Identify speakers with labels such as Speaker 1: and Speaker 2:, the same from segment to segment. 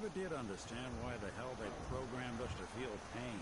Speaker 1: never did understand why the hell they programmed us to feel pain.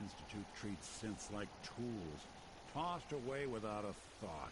Speaker 1: Institute treats synths like tools, tossed away without a thought.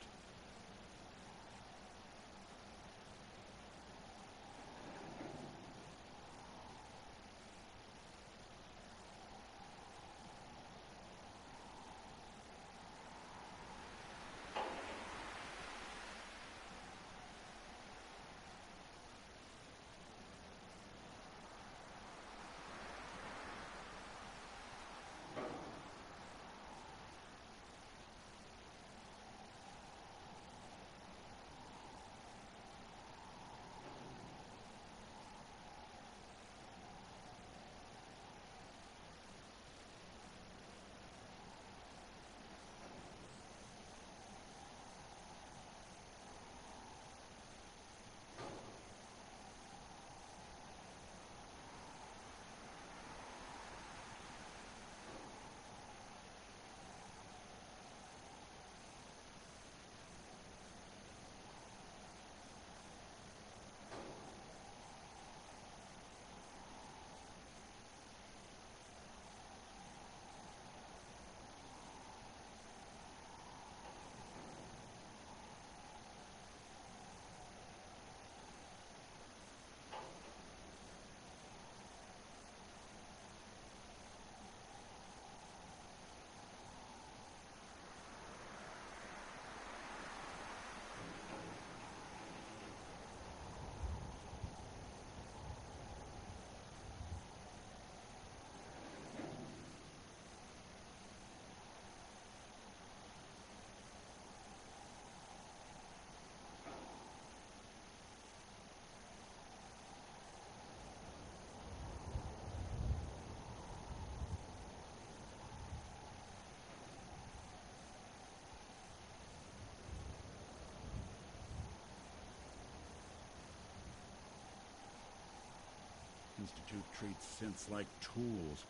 Speaker 1: Institute treats synths like tools.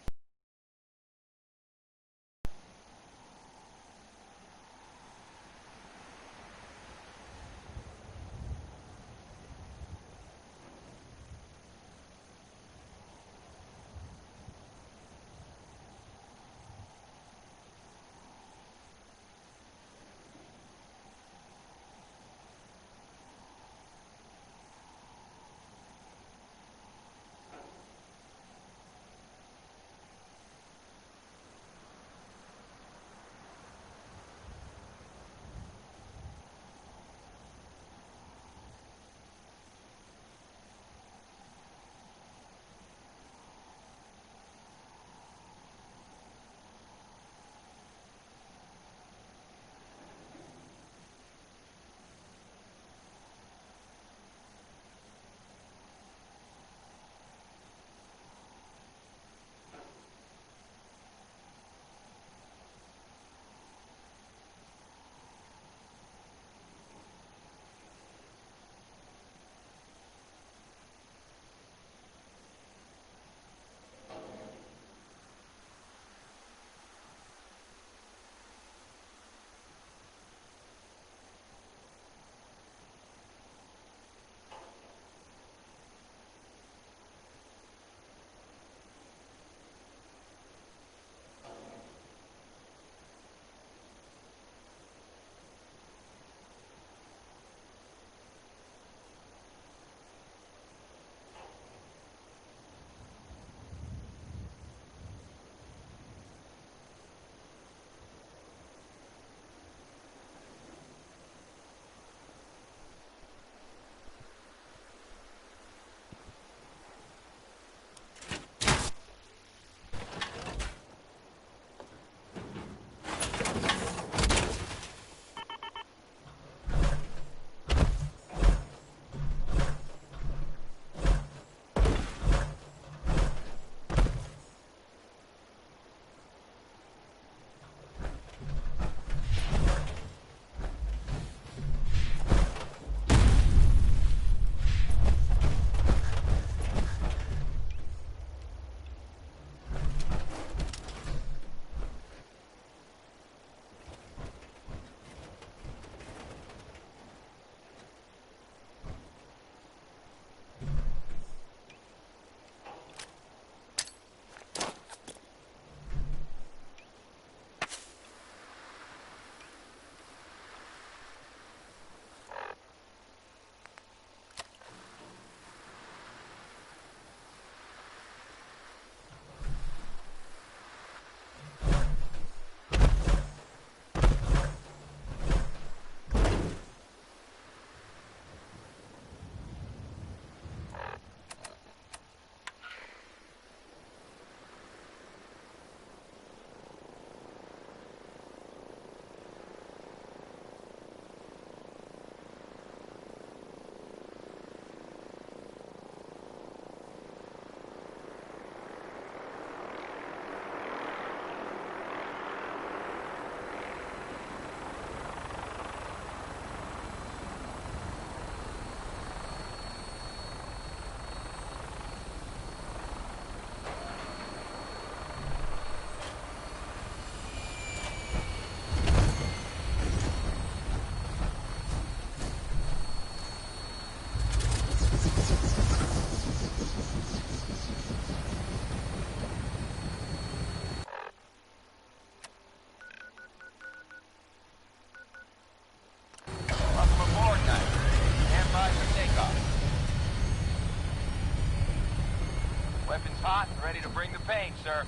Speaker 2: to bring the pain, sir.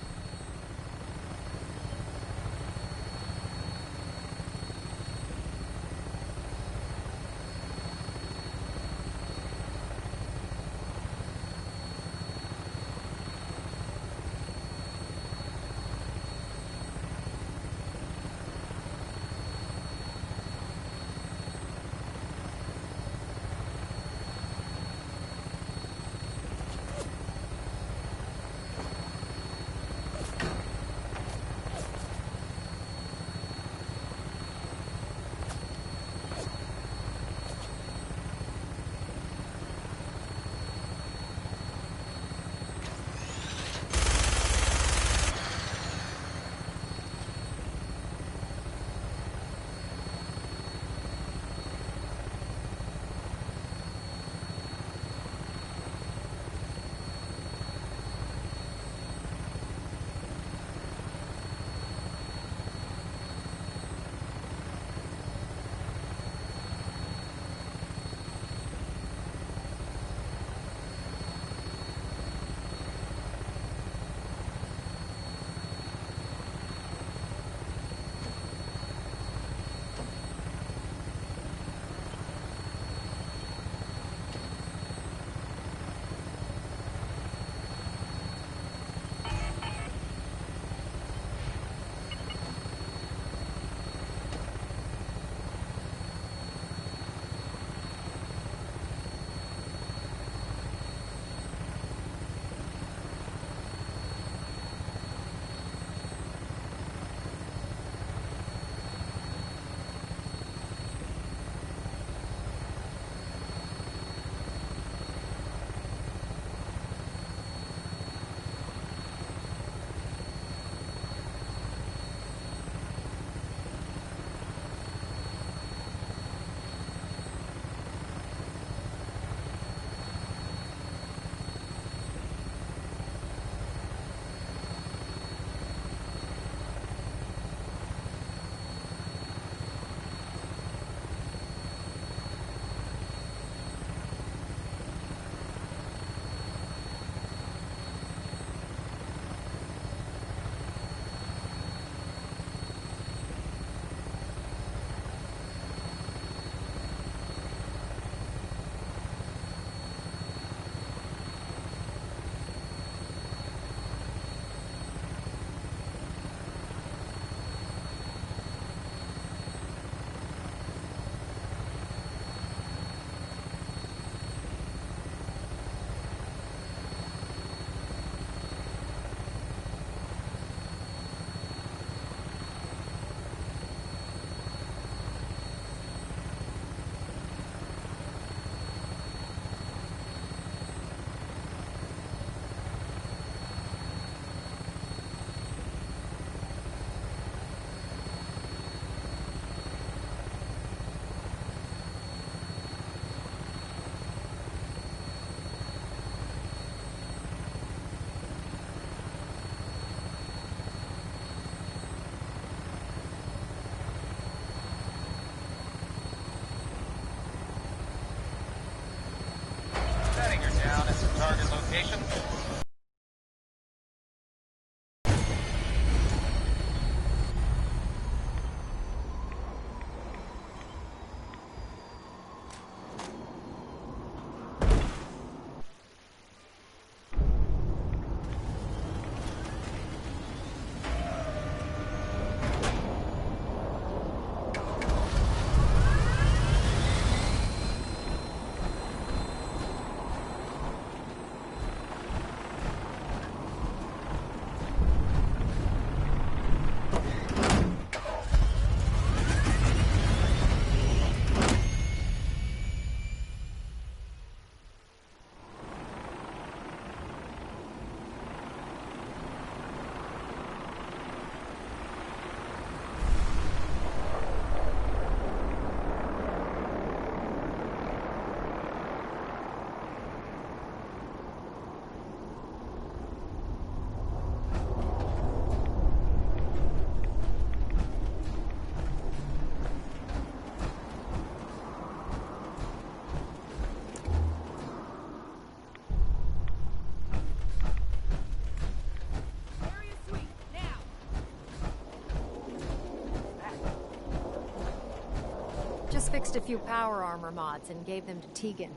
Speaker 2: just fixed a few power armor mods and gave them to Tegan.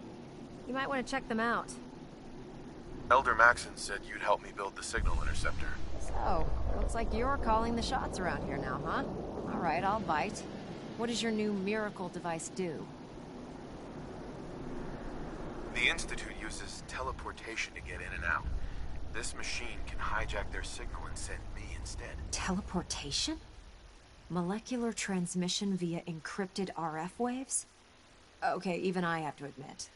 Speaker 2: You might want to check them out.
Speaker 3: Elder Maxon said you'd help me build the signal interceptor.
Speaker 2: So, looks like you're calling the shots around here now, huh? Alright, I'll bite. What does your new miracle device do?
Speaker 3: The Institute uses teleportation to get in and out. This machine can hijack their signal and send me instead.
Speaker 2: Teleportation? Molecular transmission via encrypted RF waves? Okay, even I have to admit,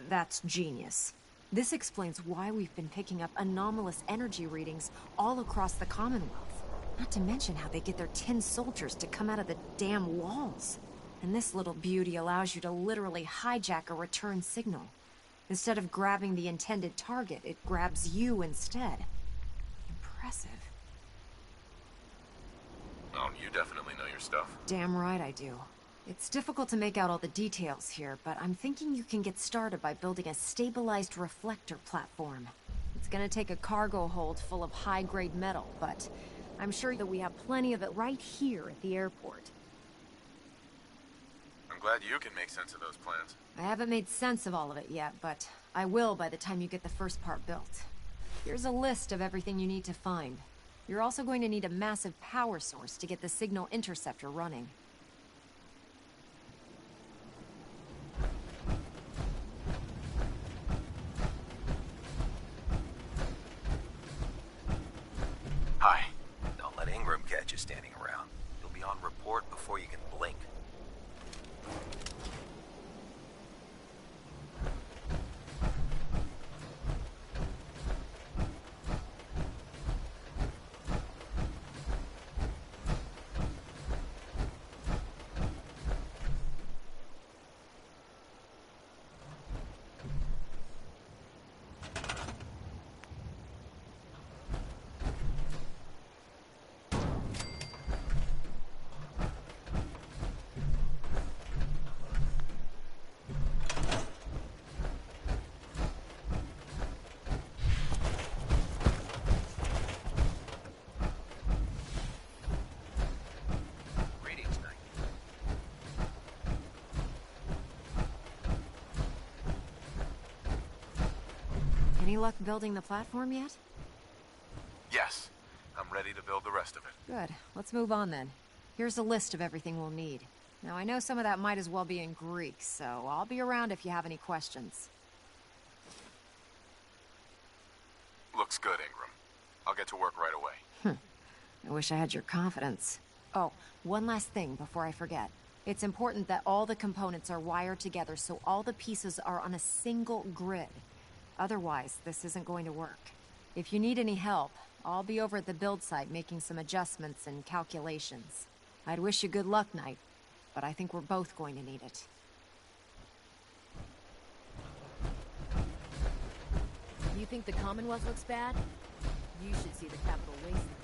Speaker 2: that's genius. This explains why we've been picking up anomalous energy readings all across the Commonwealth. Not to mention how they get their tin soldiers to come out of the damn walls. And this little beauty allows you to literally hijack a return signal. Instead of grabbing the intended target, it grabs you instead. Impressive.
Speaker 3: Oh, you definitely know your stuff.
Speaker 2: Damn right I do. It's difficult to make out all the details here, but I'm thinking you can get started by building a stabilized reflector platform. It's gonna take a cargo hold full of high-grade metal, but I'm sure that we have plenty of it right here at the airport.
Speaker 3: I'm glad you can make sense of those plans.
Speaker 2: I haven't made sense of all of it yet, but I will by the time you get the first part built. Here's a list of everything you need to find. You're also going to need a massive power source to get the signal interceptor running.
Speaker 3: Hi.
Speaker 4: Don't let Ingram catch you standing around. You'll be on report before you can blink.
Speaker 2: Any luck building the platform yet?
Speaker 3: Yes. I'm ready to build the rest of it.
Speaker 2: Good. Let's move on then. Here's a list of everything we'll need. Now, I know some of that might as well be in Greek, so I'll be around if you have any questions.
Speaker 3: Looks good, Ingram. I'll get to work right away.
Speaker 2: I wish I had your confidence. Oh, one last thing before I forget. It's important that all the components are wired together so all the pieces are on a single grid. Otherwise, this isn't going to work. If you need any help, I'll be over at the build site making some adjustments and calculations. I'd wish you good luck, Knight, but I think we're both going to need it.
Speaker 5: You think the Commonwealth looks bad? You should see the Capitol wasteland.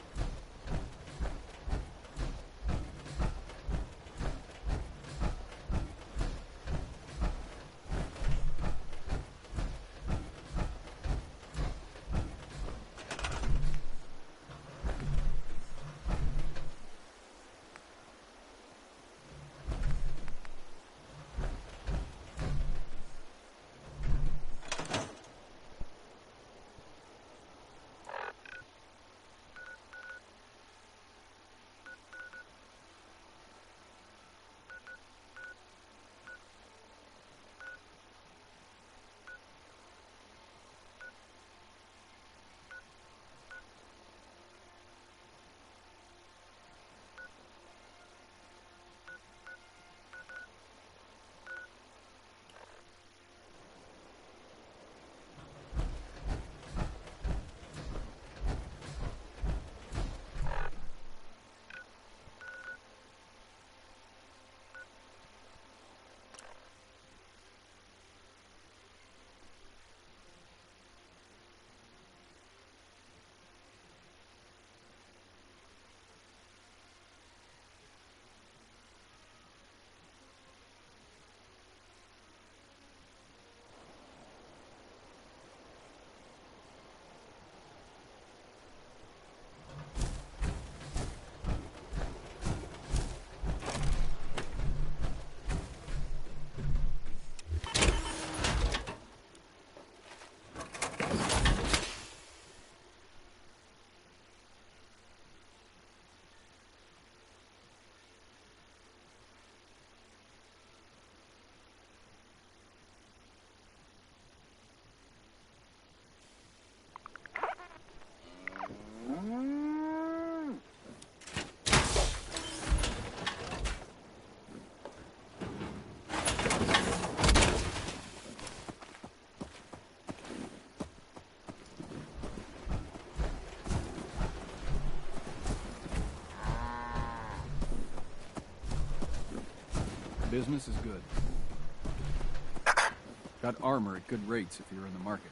Speaker 6: business is good. Got armor at good rates if you're in the market.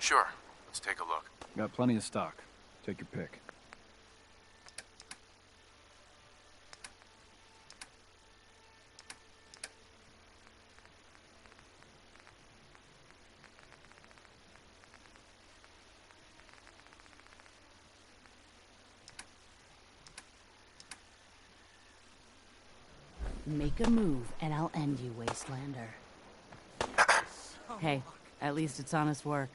Speaker 3: Sure. Let's take a look.
Speaker 6: Got plenty of stock. Take your pick.
Speaker 7: Make a move, and I'll end you, Wastelander. Hey, at least it's honest work.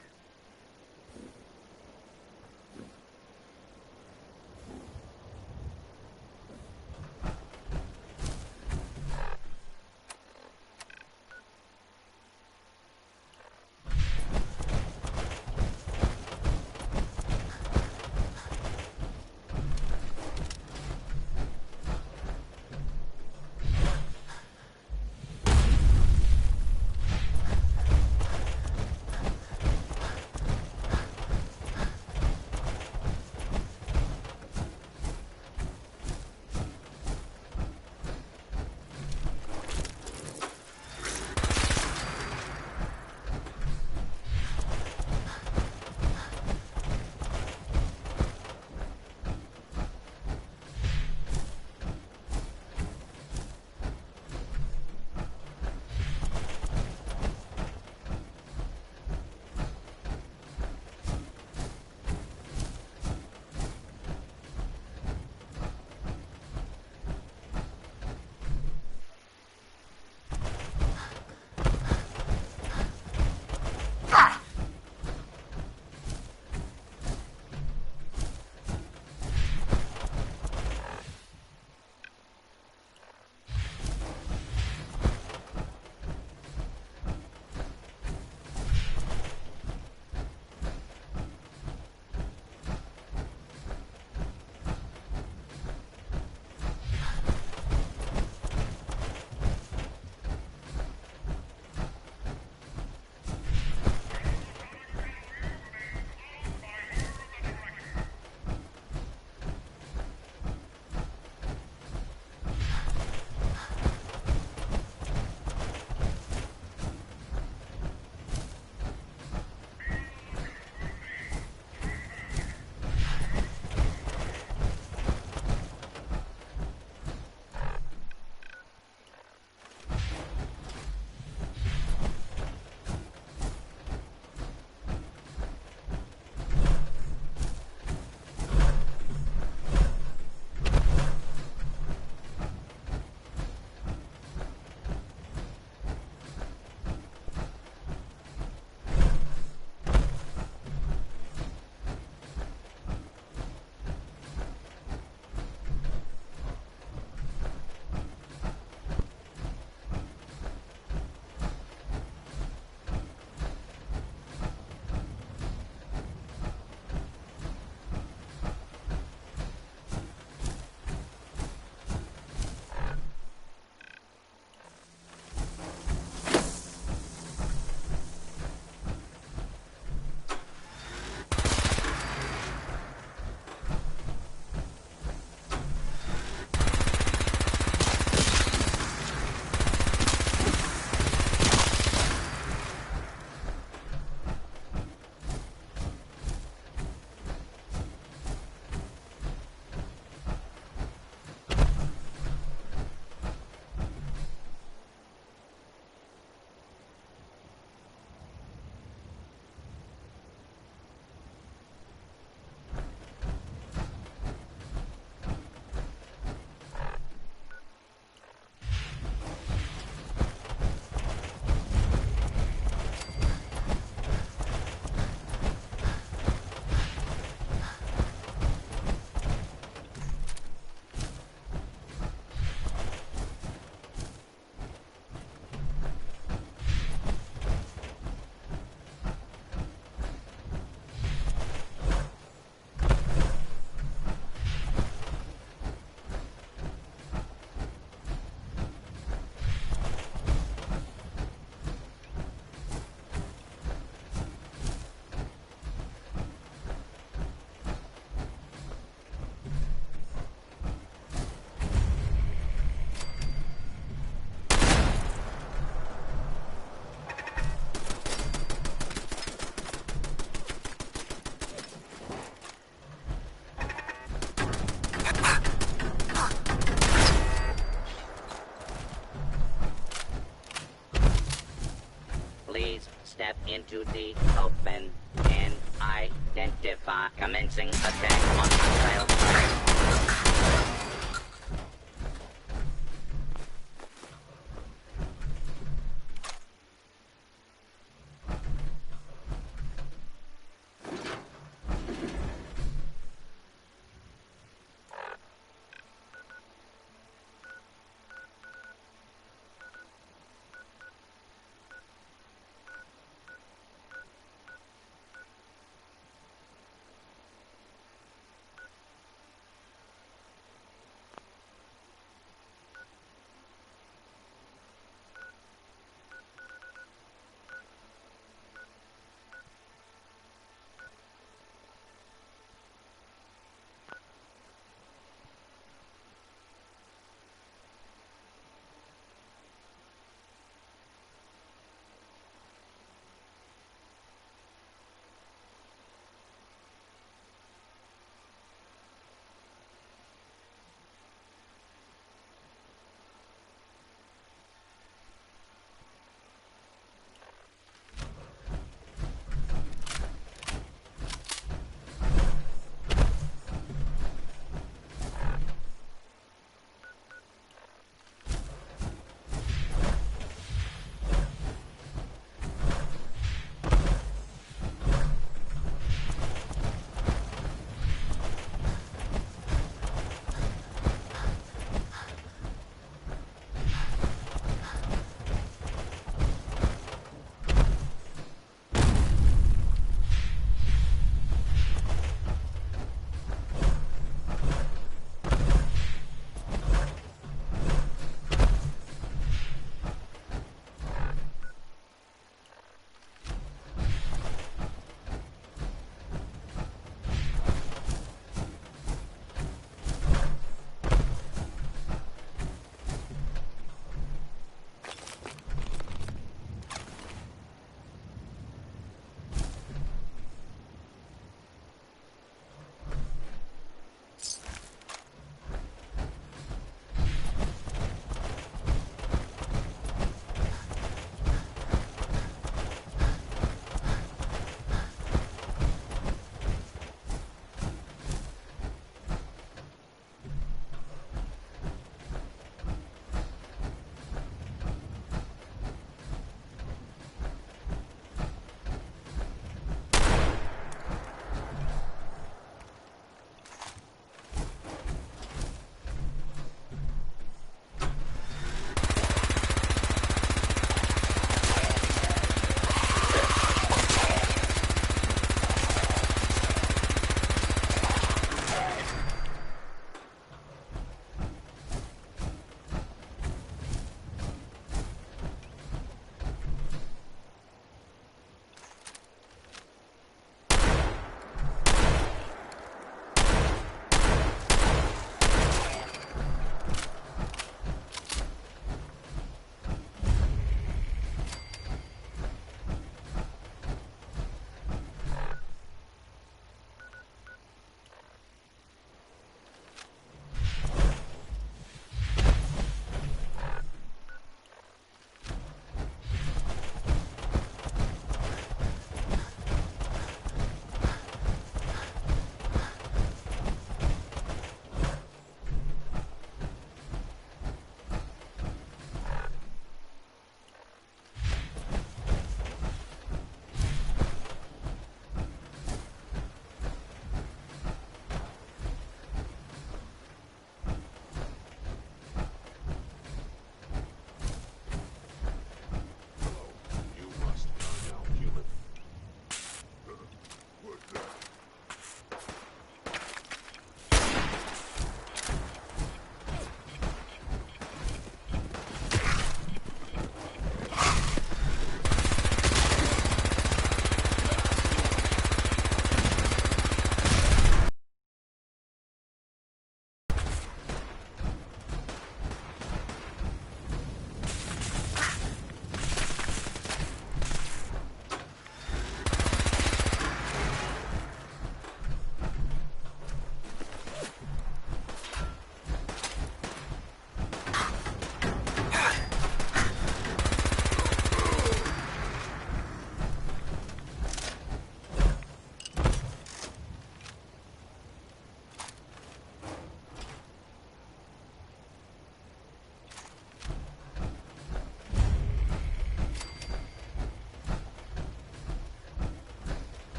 Speaker 8: Identify. Commencing attack on hostile target.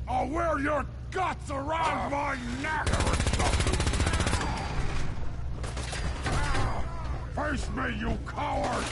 Speaker 1: I'll wear your guts around my neck! Face me, you coward!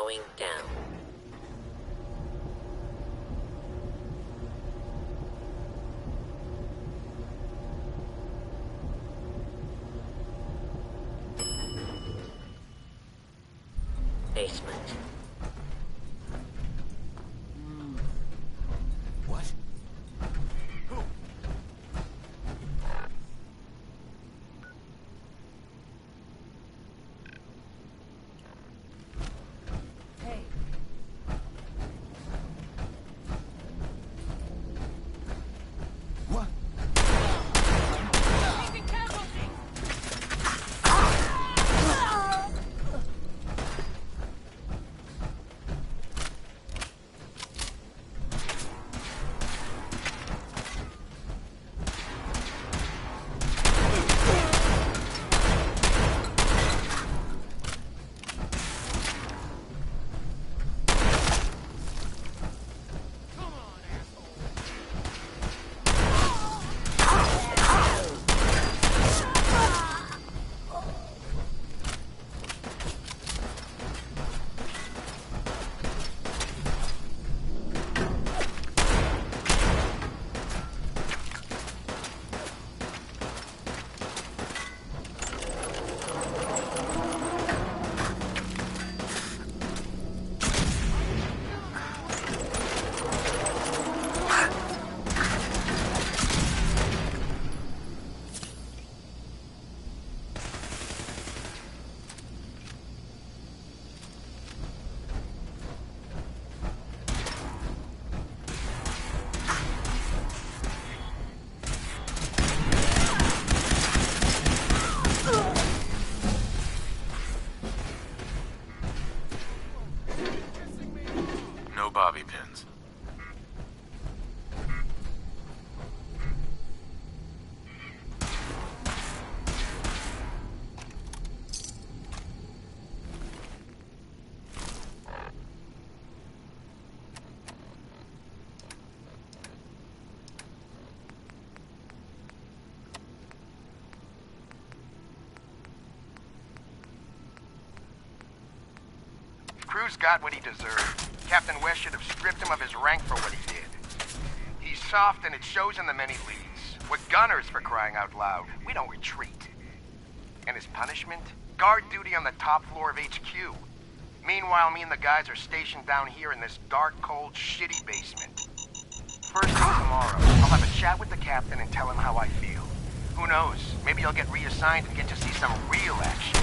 Speaker 8: Going down. Basement.
Speaker 3: What?
Speaker 5: Hey,
Speaker 3: What? No bobby pins.
Speaker 9: Cruz got what he deserved. Captain West should have stripped him of his rank for what he did. He's soft and it shows in the many leads. We're gunners, for crying out loud. We don't retreat. And his punishment? Guard duty on the top floor of HQ. Meanwhile, me and the guys are stationed down here in this dark, cold, shitty basement. First thing tomorrow, I'll have a chat with the captain and tell him how I feel. Who knows? Maybe I'll get reassigned and get to see some real action.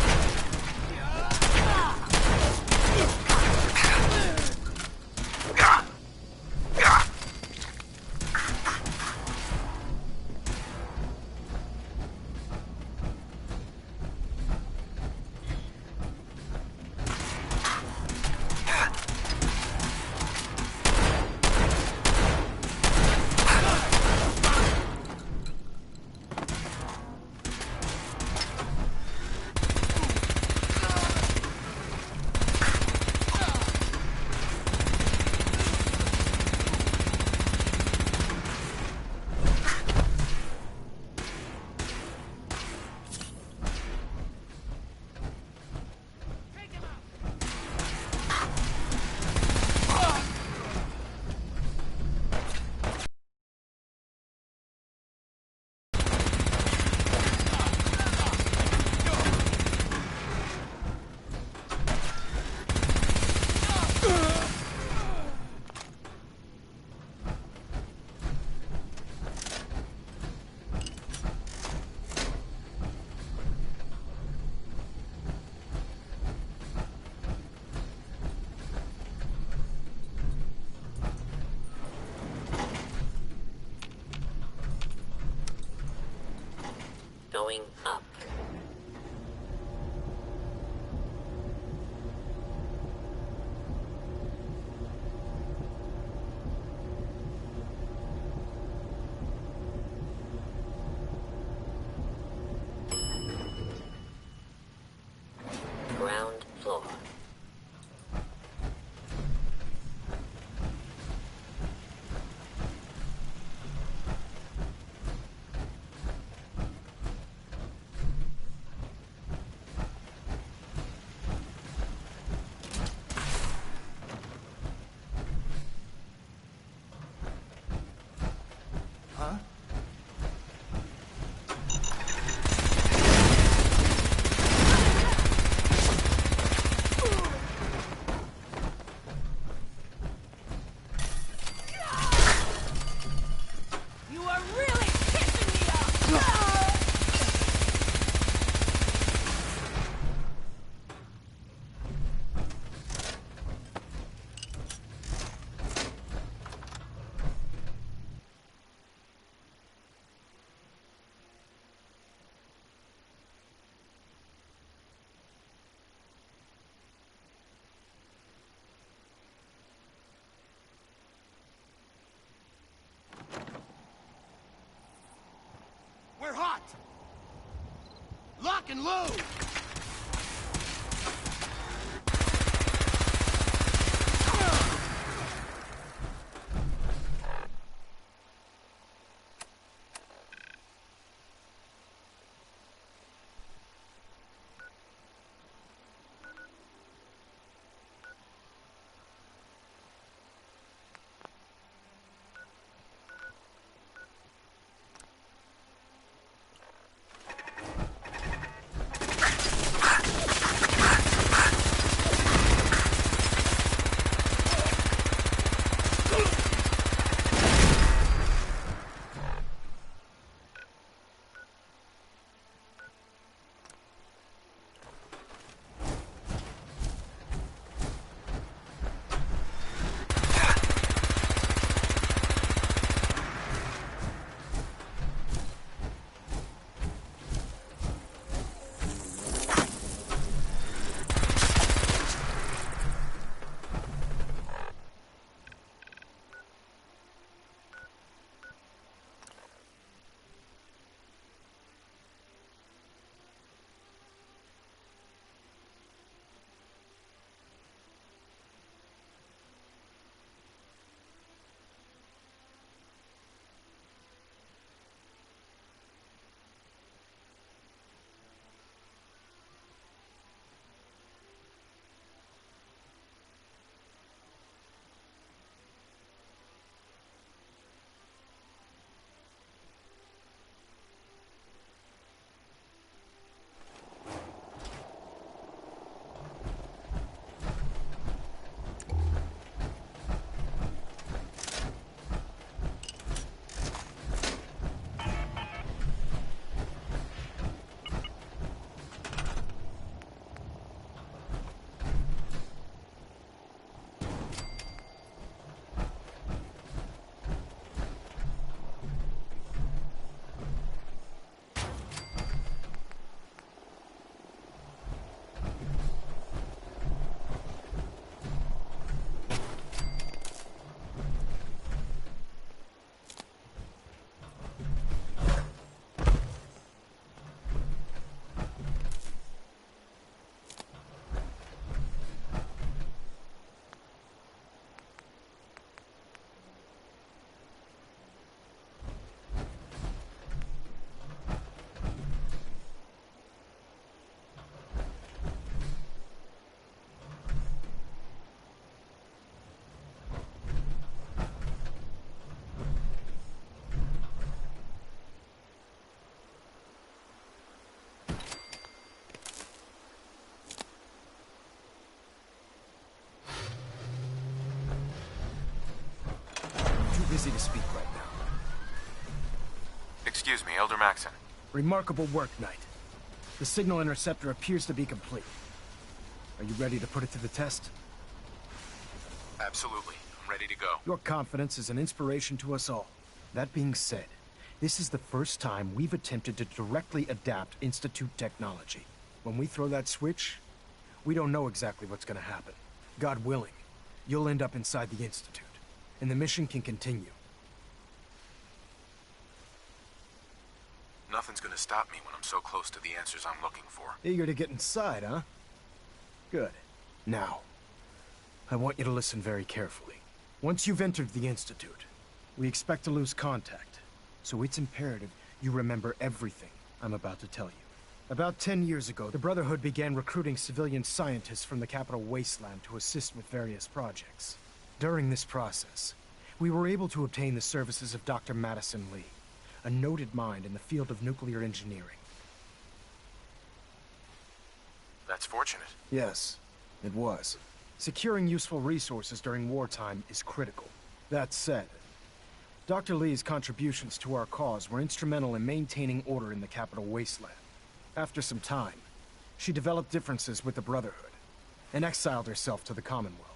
Speaker 8: Going up. Ground floor.
Speaker 9: Huh?
Speaker 5: You are really pissing me off!
Speaker 9: We're hot! Lock and load!
Speaker 10: Busy to speak right now.
Speaker 3: Excuse me, Elder Maxon.
Speaker 10: Remarkable work, Knight. The signal interceptor appears to be complete. Are you ready to put it to the test?
Speaker 3: Absolutely. I'm ready to go.
Speaker 10: Your confidence is an inspiration to us all. That being said, this is the first time we've attempted to directly adapt Institute technology. When we throw that switch, we don't know exactly what's gonna happen. God willing, you'll end up inside the Institute, and the mission can continue.
Speaker 3: Nothing's gonna stop me when I'm so close to the answers I'm looking for.
Speaker 10: Eager to get inside, huh? Good. Now, I want you to listen very carefully. Once you've entered the Institute, we expect to lose contact, so it's imperative you remember everything I'm about to tell you. About 10 years ago, the Brotherhood began recruiting civilian scientists from the capital wasteland to assist with various projects. During this process, We were able to obtain the services of Dr. Madison Lee, a noted mind in the field of nuclear engineering.
Speaker 3: That's fortunate.
Speaker 10: Yes, it was. Securing useful resources during wartime is critical. That said, Dr. Lee's contributions to our cause were instrumental in maintaining order in the capital wasteland. After some time, she developed differences with the Brotherhood and exiled herself to the Commonwealth.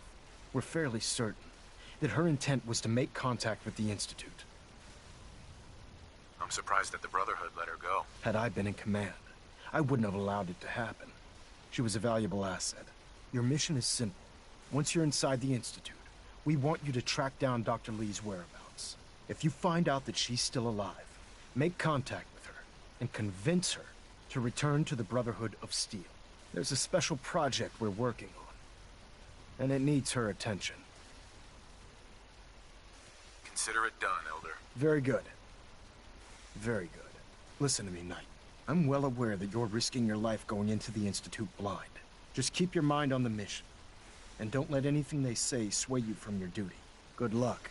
Speaker 10: We're fairly certain that her intent was to make contact with the Institute.
Speaker 3: I'm surprised that the Brotherhood let her go.
Speaker 10: Had I been in command, I wouldn't have allowed it to happen. She was a valuable asset. Your mission is simple. Once you're inside the Institute, we want you to track down Dr. Lee's whereabouts. If you find out that she's still alive, make contact with her and convince her to return to the Brotherhood of Steel. There's a special project we're working on, and it needs her attention.
Speaker 3: Consider it done, Elder.
Speaker 10: Very good. Very good. Listen to me, Knight. I'm well aware that you're risking your life going into the Institute blind. Just keep your mind on the mission, and don't let anything they say sway you from your duty. Good luck.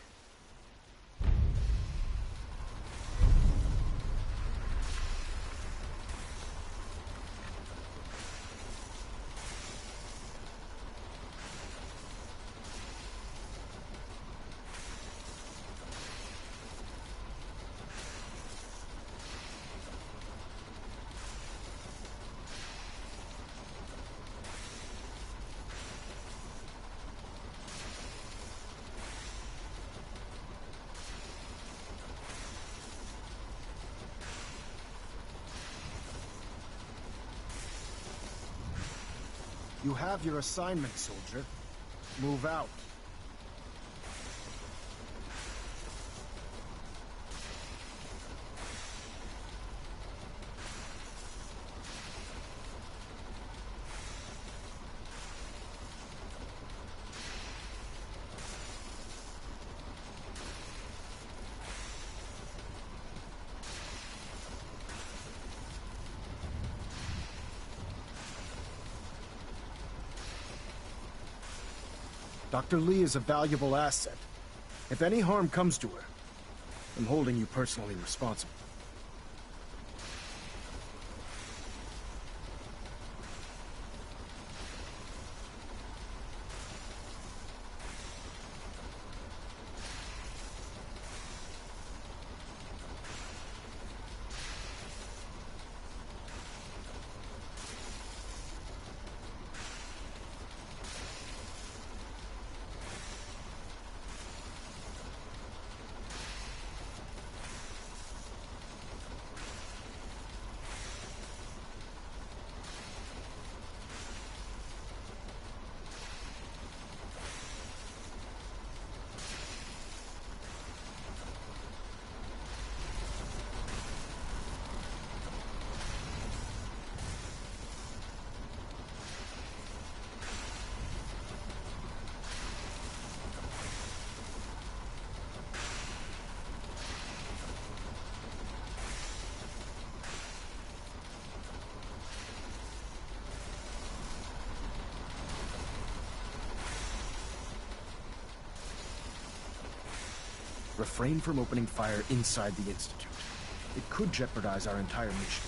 Speaker 10: You have your assignment, soldier. Move out. Dr. Lee is a valuable asset. If any harm comes to her, I'm holding you personally responsible. Refrain from opening fire inside the Institute. It could jeopardize our entire mission.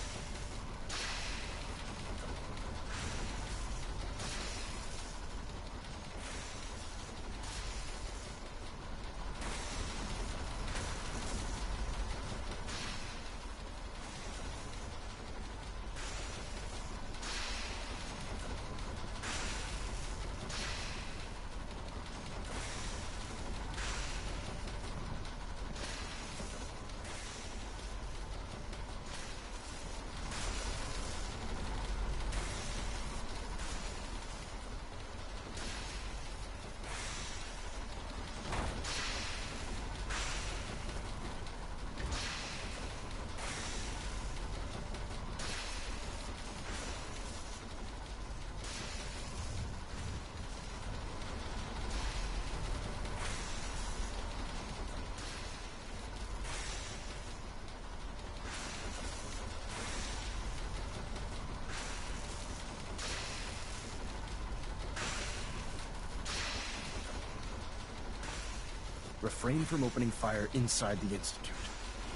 Speaker 10: Refrain from opening fire inside the Institute.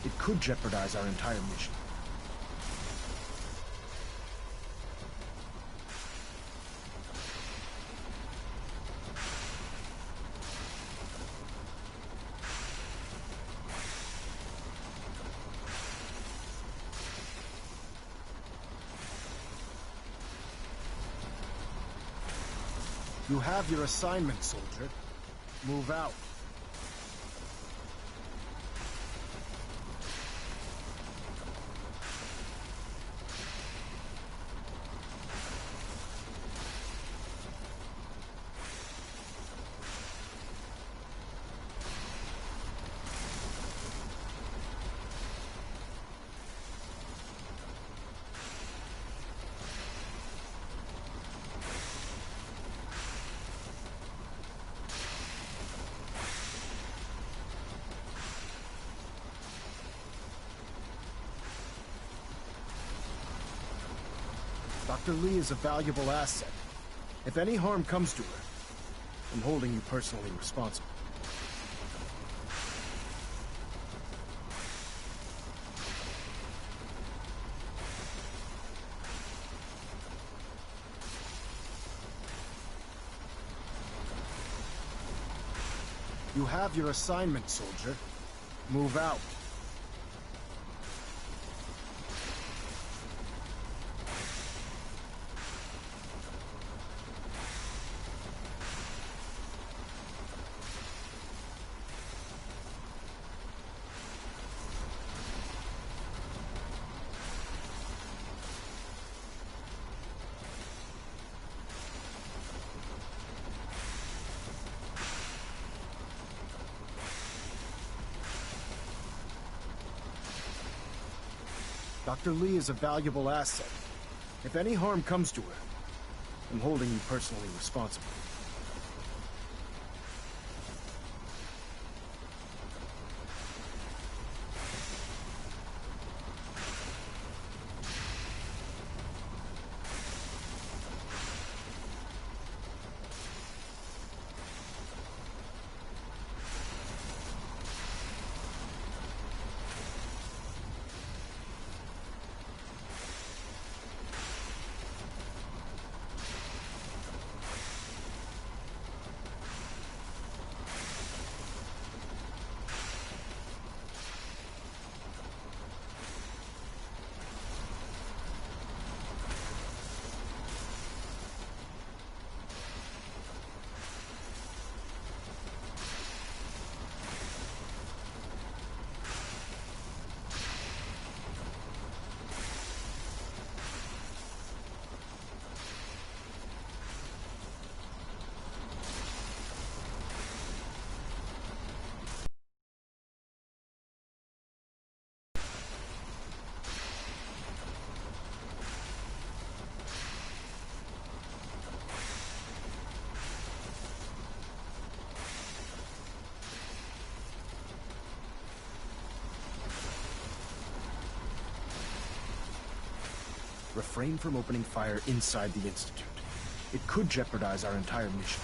Speaker 10: It could jeopardize our entire mission. You have your assignment, soldier. Move out. Dr. Lee is a valuable asset. If any harm comes to her, I'm holding you personally responsible. You have your assignment, soldier. Move out. Dr. Lee is a valuable asset. If any harm comes to her, I'm holding you personally responsible. Refrain from opening fire inside the Institute. It could jeopardize our entire mission.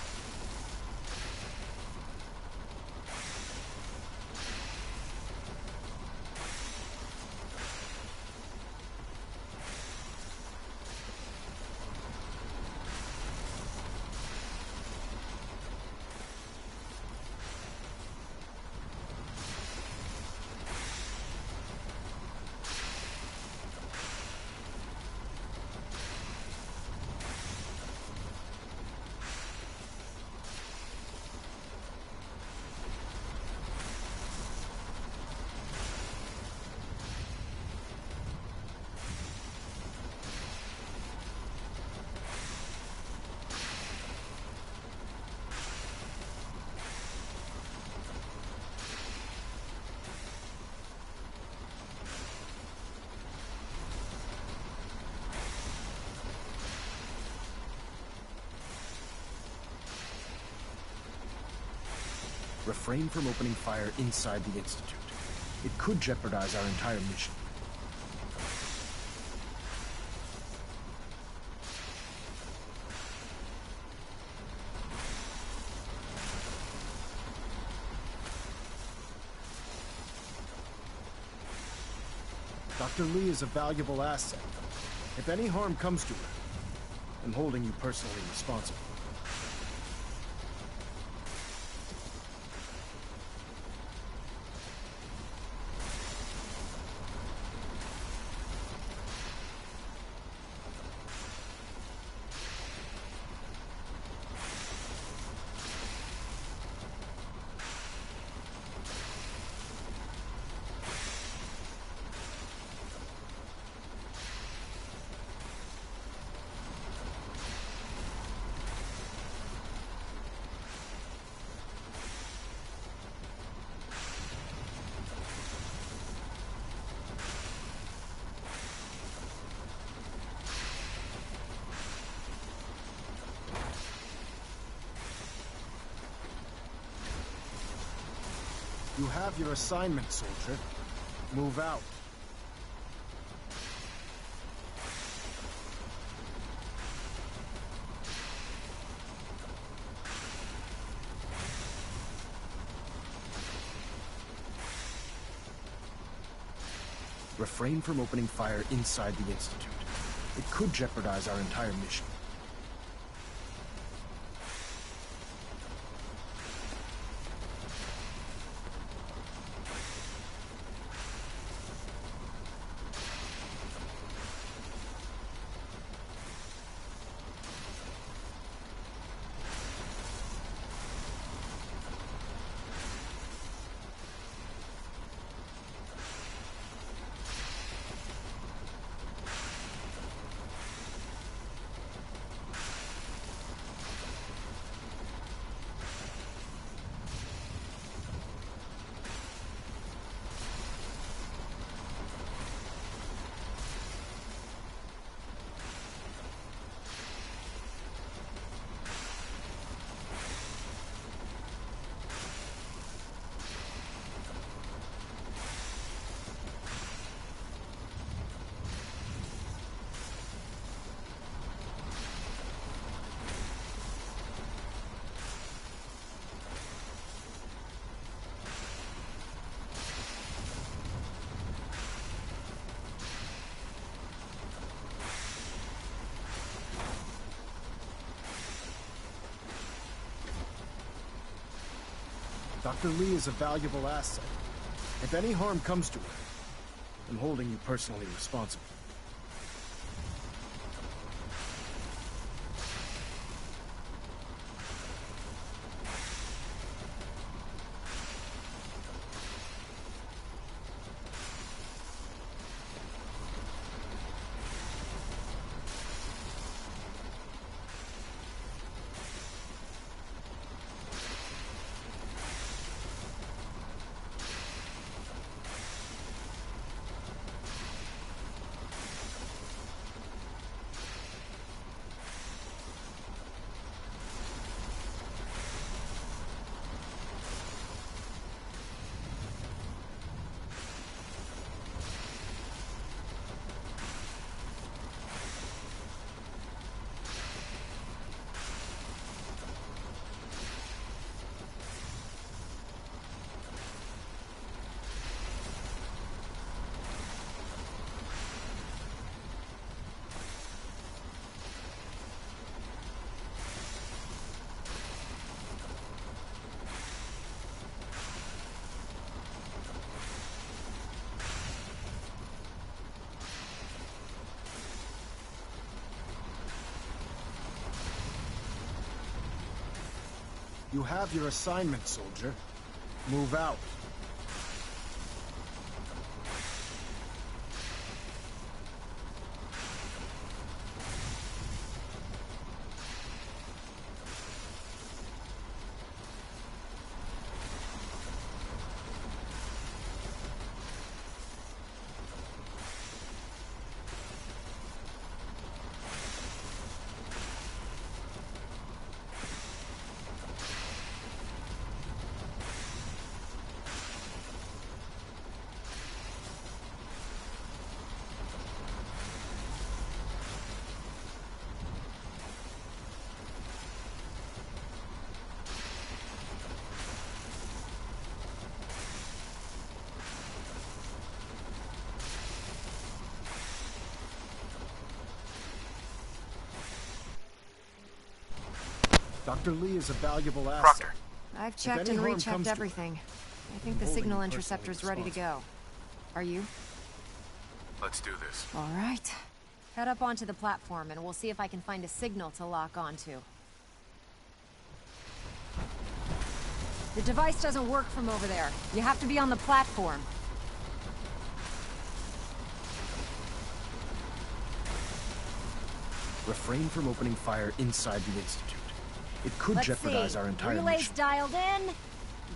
Speaker 10: Refrain from opening fire inside the Institute. It could jeopardize our entire mission. Dr. Lee is a valuable asset. If any harm comes to her, I'm holding you personally responsible. You have your assignment, soldier. Move out. Refrain from opening fire inside the Institute. It could jeopardize our entire mission. Dr. Lee is a valuable asset. If any harm comes to her, I'm holding you personally responsible. You have your assignment, soldier. Move out. Dr. Lee is a valuable asset.
Speaker 3: Proctor.
Speaker 2: I've checked
Speaker 10: any
Speaker 2: and
Speaker 10: harm
Speaker 2: rechecked
Speaker 10: comes to it,
Speaker 2: everything. I think the
Speaker 10: holding
Speaker 2: signal
Speaker 10: you
Speaker 2: interceptor's
Speaker 10: personally
Speaker 2: ready to go. Are you?
Speaker 3: Let's do this.
Speaker 2: All right. Head up onto the platform and we'll see if I can find a signal to lock onto. The device doesn't work from over there. You have to be on the platform.
Speaker 10: Refrain from opening fire inside the Institute. It could
Speaker 2: Let's
Speaker 10: jeopardize
Speaker 2: see.
Speaker 10: our entire
Speaker 2: Relays
Speaker 10: mission.
Speaker 2: dialed in.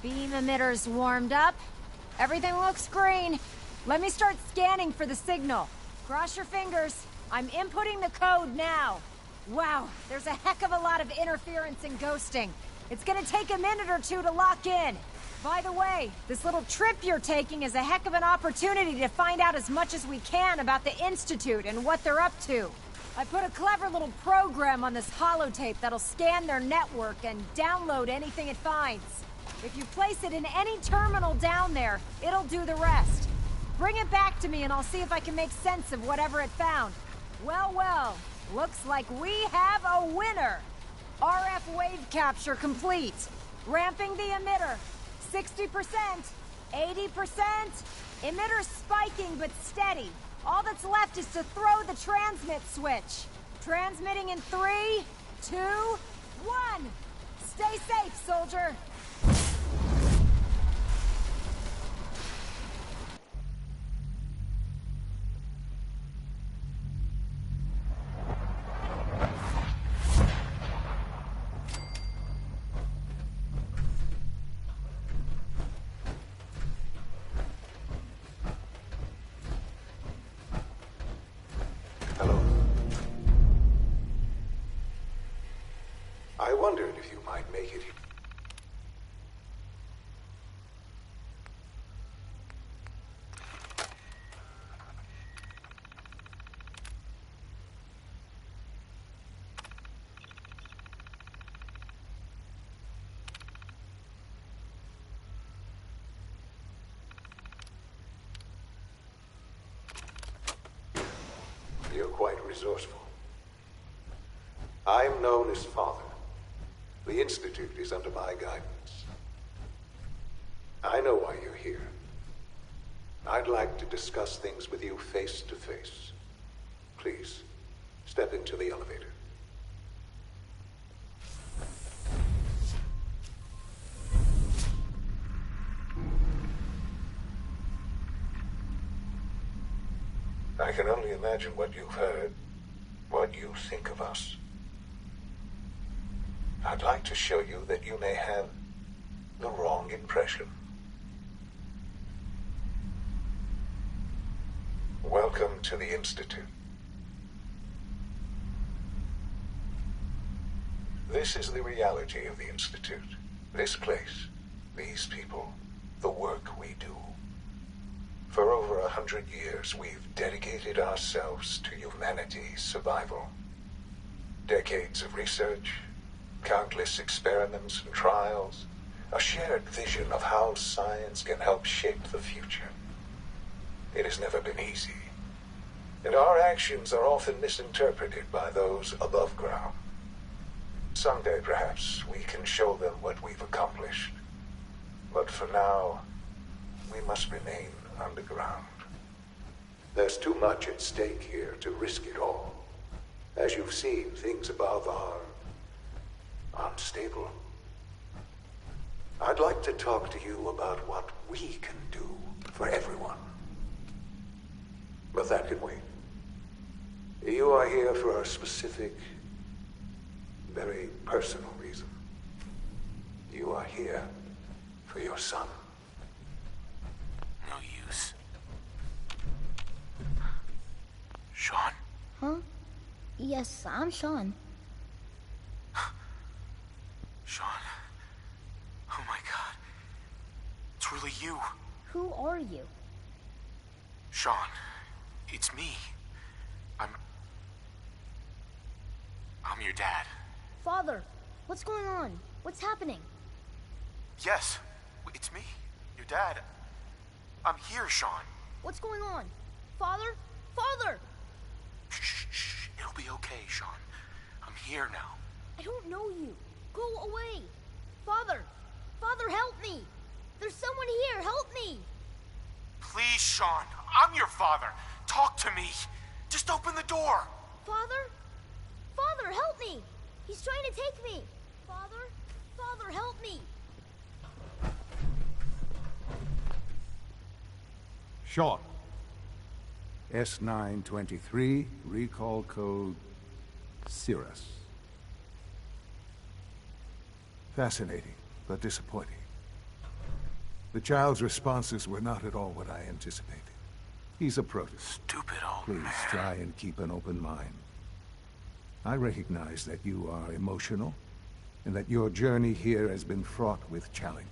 Speaker 2: Beam emitters warmed up. Everything looks green. Let me start scanning for the signal. Cross your fingers. I'm inputting the code now. Wow, there's a heck of a lot of interference and ghosting. It's gonna take a minute or two to lock in. By the way, this little trip you're taking is a heck of an opportunity to find out as much as we can about the Institute and what they're up to. I put a clever little program on this holotape that'll scan their network and download anything it finds. If you place it in any terminal down there, it'll do the rest. Bring it back to me and I'll see if I can make sense of whatever it found. Well, well, looks like we have a winner. RF wave capture complete. Ramping the emitter. 60%, 80%. Emitter spiking but steady. All that's left is to throw the transmit switch. Transmitting in 3, 2, 1. Stay safe, soldier.
Speaker 11: I wondered if you might make it. You're quite resourceful. I'm known as Father. The Institute is under my guidance. I know why you're here. I'd like to discuss things with you face to face. Please, step into the elevator. I can only imagine what you've heard, what you think of us. I'd like to show you that you may have the wrong impression. Welcome to the Institute. This is the reality of the Institute. This place, these people, the work we do. For over 100 years, we've dedicated ourselves to humanity's survival. Decades of research, countless experiments and trials, a shared vision of how science can help shape the future. It has never been easy, and our actions are often misinterpreted by those above ground. Someday, perhaps, we can show them what we've accomplished. But for now, we must remain underground. There's too much at stake here to risk it all. As you've seen, things above are unstable. I'd like to talk to you about what we can do for everyone. But that can wait. You are here for a specific, very personal reason. You are here for your son.
Speaker 3: No use. Sean?
Speaker 12: Huh? Yes, I'm Sean.
Speaker 3: Sean. Oh my god. It's really you.
Speaker 12: Who are you?
Speaker 3: Sean. It's me. I'm your dad.
Speaker 12: Father, what's going on? What's happening?
Speaker 3: Yes, it's me. Your dad. I'm here, Sean.
Speaker 12: What's going on? Father? Father!
Speaker 3: Shh, shh, shh. It'll be okay, Sean. I'm here now.
Speaker 12: I don't know you. Go away! Father! Father, help me! There's someone here, help me!
Speaker 3: Please, Sean. I'm your father. Talk to me. Just open the door.
Speaker 12: Father? Father, help me! He's trying to take me! Father? Father, help me!
Speaker 11: Sean. S923, recall code Cirrus. Fascinating, but disappointing. The child's responses were not at all what I anticipated. He's a protist.
Speaker 3: Stupid old
Speaker 11: Please
Speaker 3: man.
Speaker 11: try and keep an open mind. I recognize that you are emotional, and that your journey here has been fraught with challenges.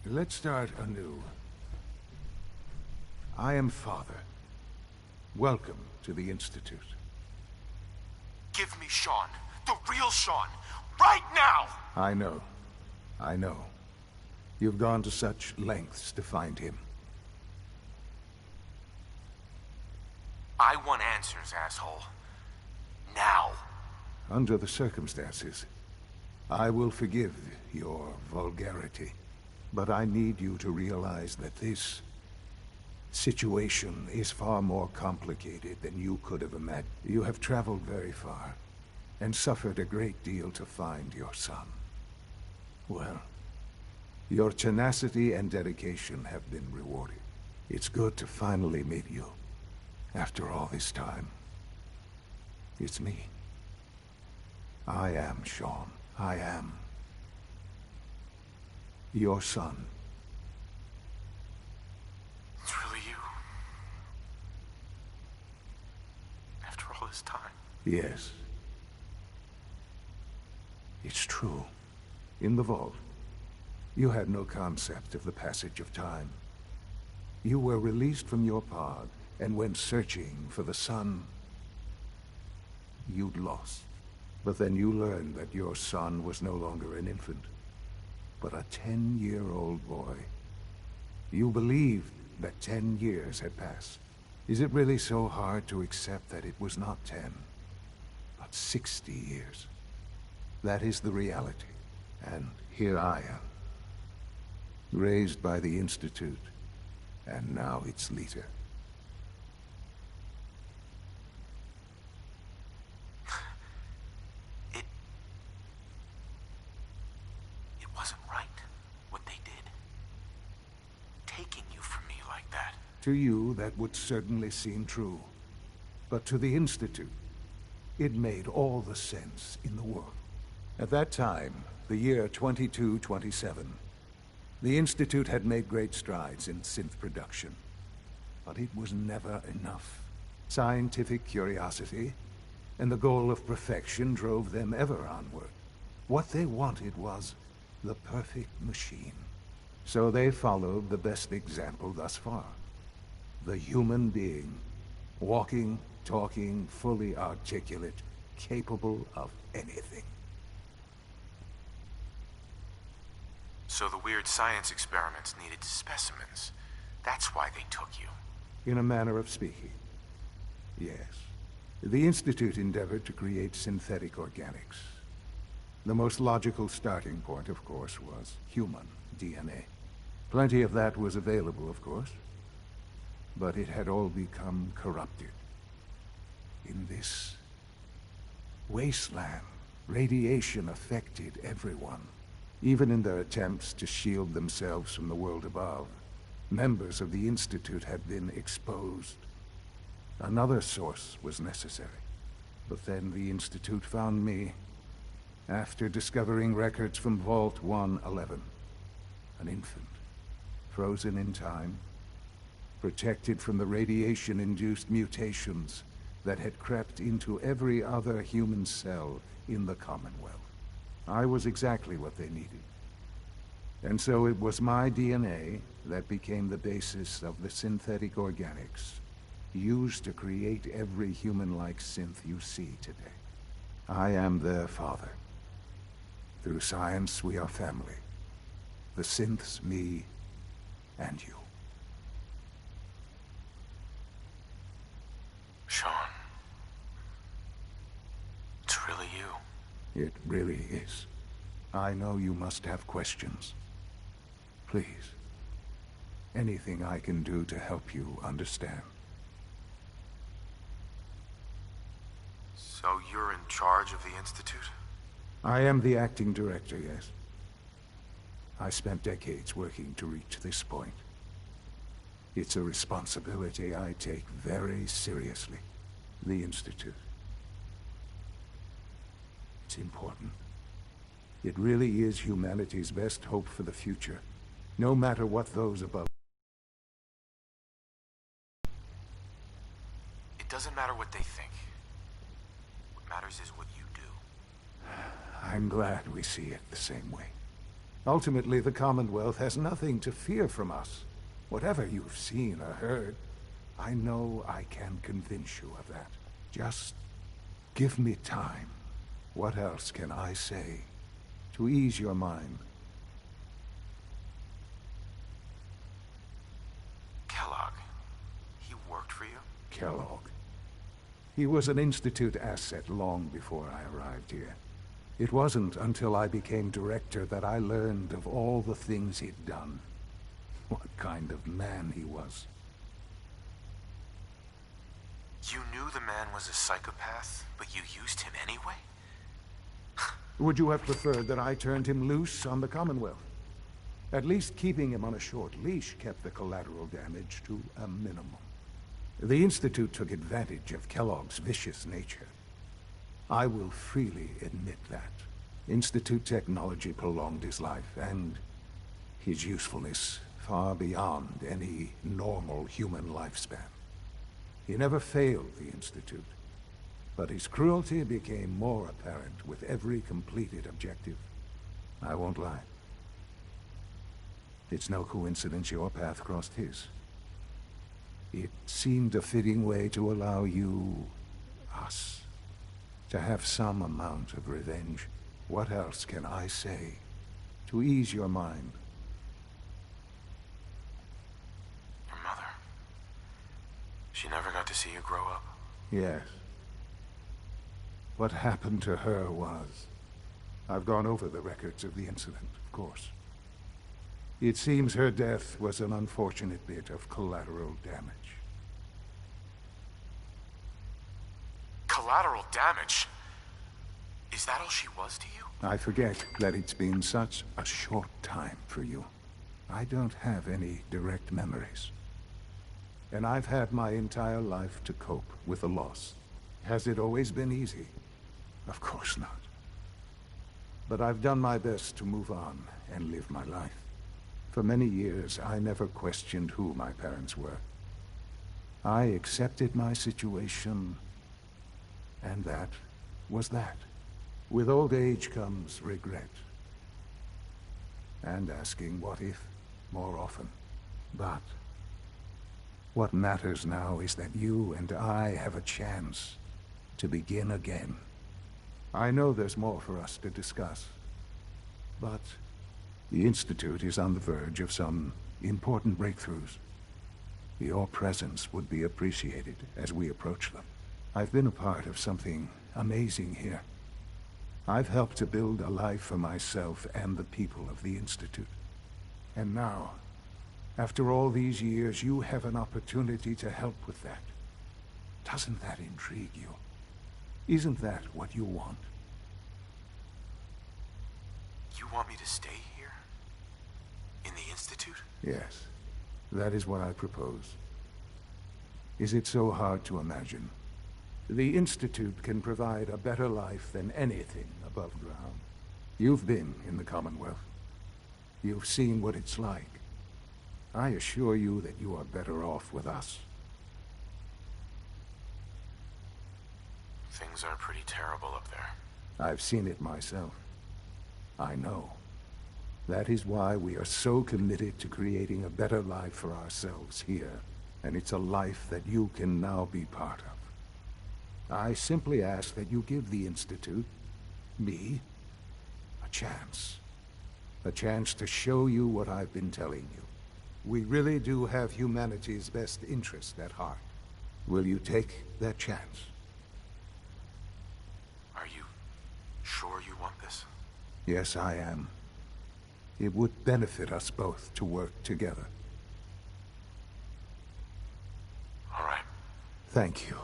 Speaker 11: Let's start anew. I am Father. Welcome to the Institute.
Speaker 3: Give me Sean. The real Sean. Right now!
Speaker 11: I know. I know. You've gone to such lengths to find him.
Speaker 3: I want answers, asshole. Now.
Speaker 11: Under the circumstances, I will forgive your vulgarity. But I need you to realize that this situation is far more complicated than you could have imagined. You have traveled very far, and suffered a great deal to find your son. Well, your tenacity and dedication have been rewarded. It's good to finally meet you, after all this time. It's me. I am Sean. I am your son.
Speaker 3: It's really you. After all this time.
Speaker 11: Yes. It's true. In the vault, you had no concept of the passage of time. You were released from your pod and went searching for the son you'd lost. But then you learned that your son was no longer an infant, but a 10-year-old boy. You believed that 10 years had passed. Is it really so hard to accept that it was not 10, but 60 years? That is the reality. And here I am, raised by the Institute, and now its leader.
Speaker 3: It wasn't right, what they did. Taking you from me like that.
Speaker 11: To you, that would certainly seem true. But to the Institute, it made all the sense in the world. At that time, the year 2227, the Institute had made great strides in synth production. But it was never enough. Scientific curiosity and the goal of perfection drove them ever onward. What they wanted was the perfect machine. So they followed the best example thus far. The human being. Walking, talking, fully articulate, capable of anything.
Speaker 3: So the weird science experiments needed specimens. That's why they took you.
Speaker 11: In a manner of speaking. Yes. The Institute endeavored to create synthetic organics. The most logical starting point, of course, was human DNA. Plenty of that was available, of course. But it had all become corrupted. In this wasteland, radiation affected everyone. Even in their attempts to shield themselves from the world above, members of the Institute had been exposed. Another source was necessary. But then the Institute found me, after discovering records from Vault 111. An infant, frozen in time, protected from the radiation-induced mutations that had crept into every other human cell in the Commonwealth. I was exactly what they needed. And so it was my DNA that became the basis of the synthetic organics used to create every human-like synth you see today. I am their father. Through science, we are family. The synths, me, and you.
Speaker 3: Sean.
Speaker 11: It really is. I know you must have questions. Please, anything I can do to help you understand.
Speaker 3: So you're in charge of the Institute?
Speaker 11: I am the acting director, yes. I spent decades working to reach this point. It's a responsibility I take very seriously. The Institute. It's important. It really is humanity's best hope for the future, no matter what those above.
Speaker 3: It doesn't matter what they think. What matters is what you do.
Speaker 11: I'm glad we see it the same way. Ultimately, the Commonwealth has nothing to fear from us. Whatever you've seen or heard, I know I can convince you of that. Just give me time. What else can I say to ease your mind?
Speaker 3: Kellogg. He worked for you?
Speaker 11: Kellogg. He was an Institute asset long before I arrived here. It wasn't until I became director that I learned of all the things he'd done. What kind of man he was.
Speaker 3: You knew the man was a psychopath, but you used him anyway?
Speaker 11: Would you have preferred that I turned him loose on the Commonwealth? At least keeping him on a short leash kept the collateral damage to a minimum. The Institute took advantage of Kellogg's vicious nature. I will freely admit that. Institute technology prolonged his life, and his usefulness far beyond any normal human lifespan. He never failed the Institute, but his cruelty became more apparent with every completed objective. I won't lie. It's no coincidence your path crossed his. It seemed a fitting way to allow you, us, to have some amount of revenge. What else can I say to ease your mind?
Speaker 3: Your mother. She never got to see you grow up?
Speaker 11: Yes. What happened to her was... I've gone over the records of the incident, of course. It seems her death was an unfortunate bit of collateral damage.
Speaker 3: Collateral damage? Is that all she was to you?
Speaker 11: I forget that it's been such a short time for you. I don't have any direct memories. And I've had my entire life to cope with the loss. Has it always been easy? Of course not. But I've done my best to move on and live my life. For many years, I never questioned who my parents were. I accepted my situation, and that was that. With old age comes regret. And asking what if more often. But what matters now is that you and I have a chance to begin again. I know there's more for us to discuss, but the Institute is on the verge of some important breakthroughs. Your presence would be appreciated as we approach them. I've been a part of something amazing here. I've helped to build a life for myself and the people of the Institute. And now, after all these years, you have an opportunity to help with that. Doesn't that intrigue you? Isn't that what you want?
Speaker 3: You want me to stay here? In the Institute?
Speaker 11: Yes, that is what I propose. Is it so hard to imagine? The Institute can provide a better life than anything above ground. You've been in the Commonwealth. You've seen what it's like. I assure you that you are better off with us.
Speaker 3: Things are pretty terrible up there.
Speaker 11: I've seen it myself. I know. That is why we are so committed to creating a better life for ourselves here. And it's a life that you can now be part of. I simply ask that you give the Institute, me, a chance. A chance to show you what I've been telling you. We really do have humanity's best interest at heart. Will you take that chance?
Speaker 3: Are you Sure you want this?
Speaker 11: Yes, I am. It would benefit us both to work together.
Speaker 3: All right.
Speaker 11: Thank you.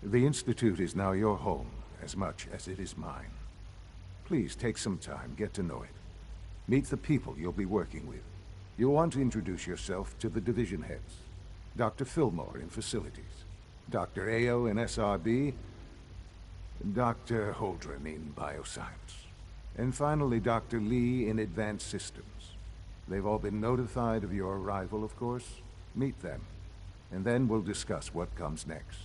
Speaker 11: The Institute is now your home, as much as it is mine. Please take some time, get to know it. Meet the people you'll be working with. You'll want to introduce yourself to the division heads. Dr. Fillmore in Facilities, Dr. Ayo in SRB, Dr. Holdren in Bioscience, and finally Dr. Lee in Advanced Systems. They've all been notified of your arrival, of course. Meet them, and then we'll discuss what comes next.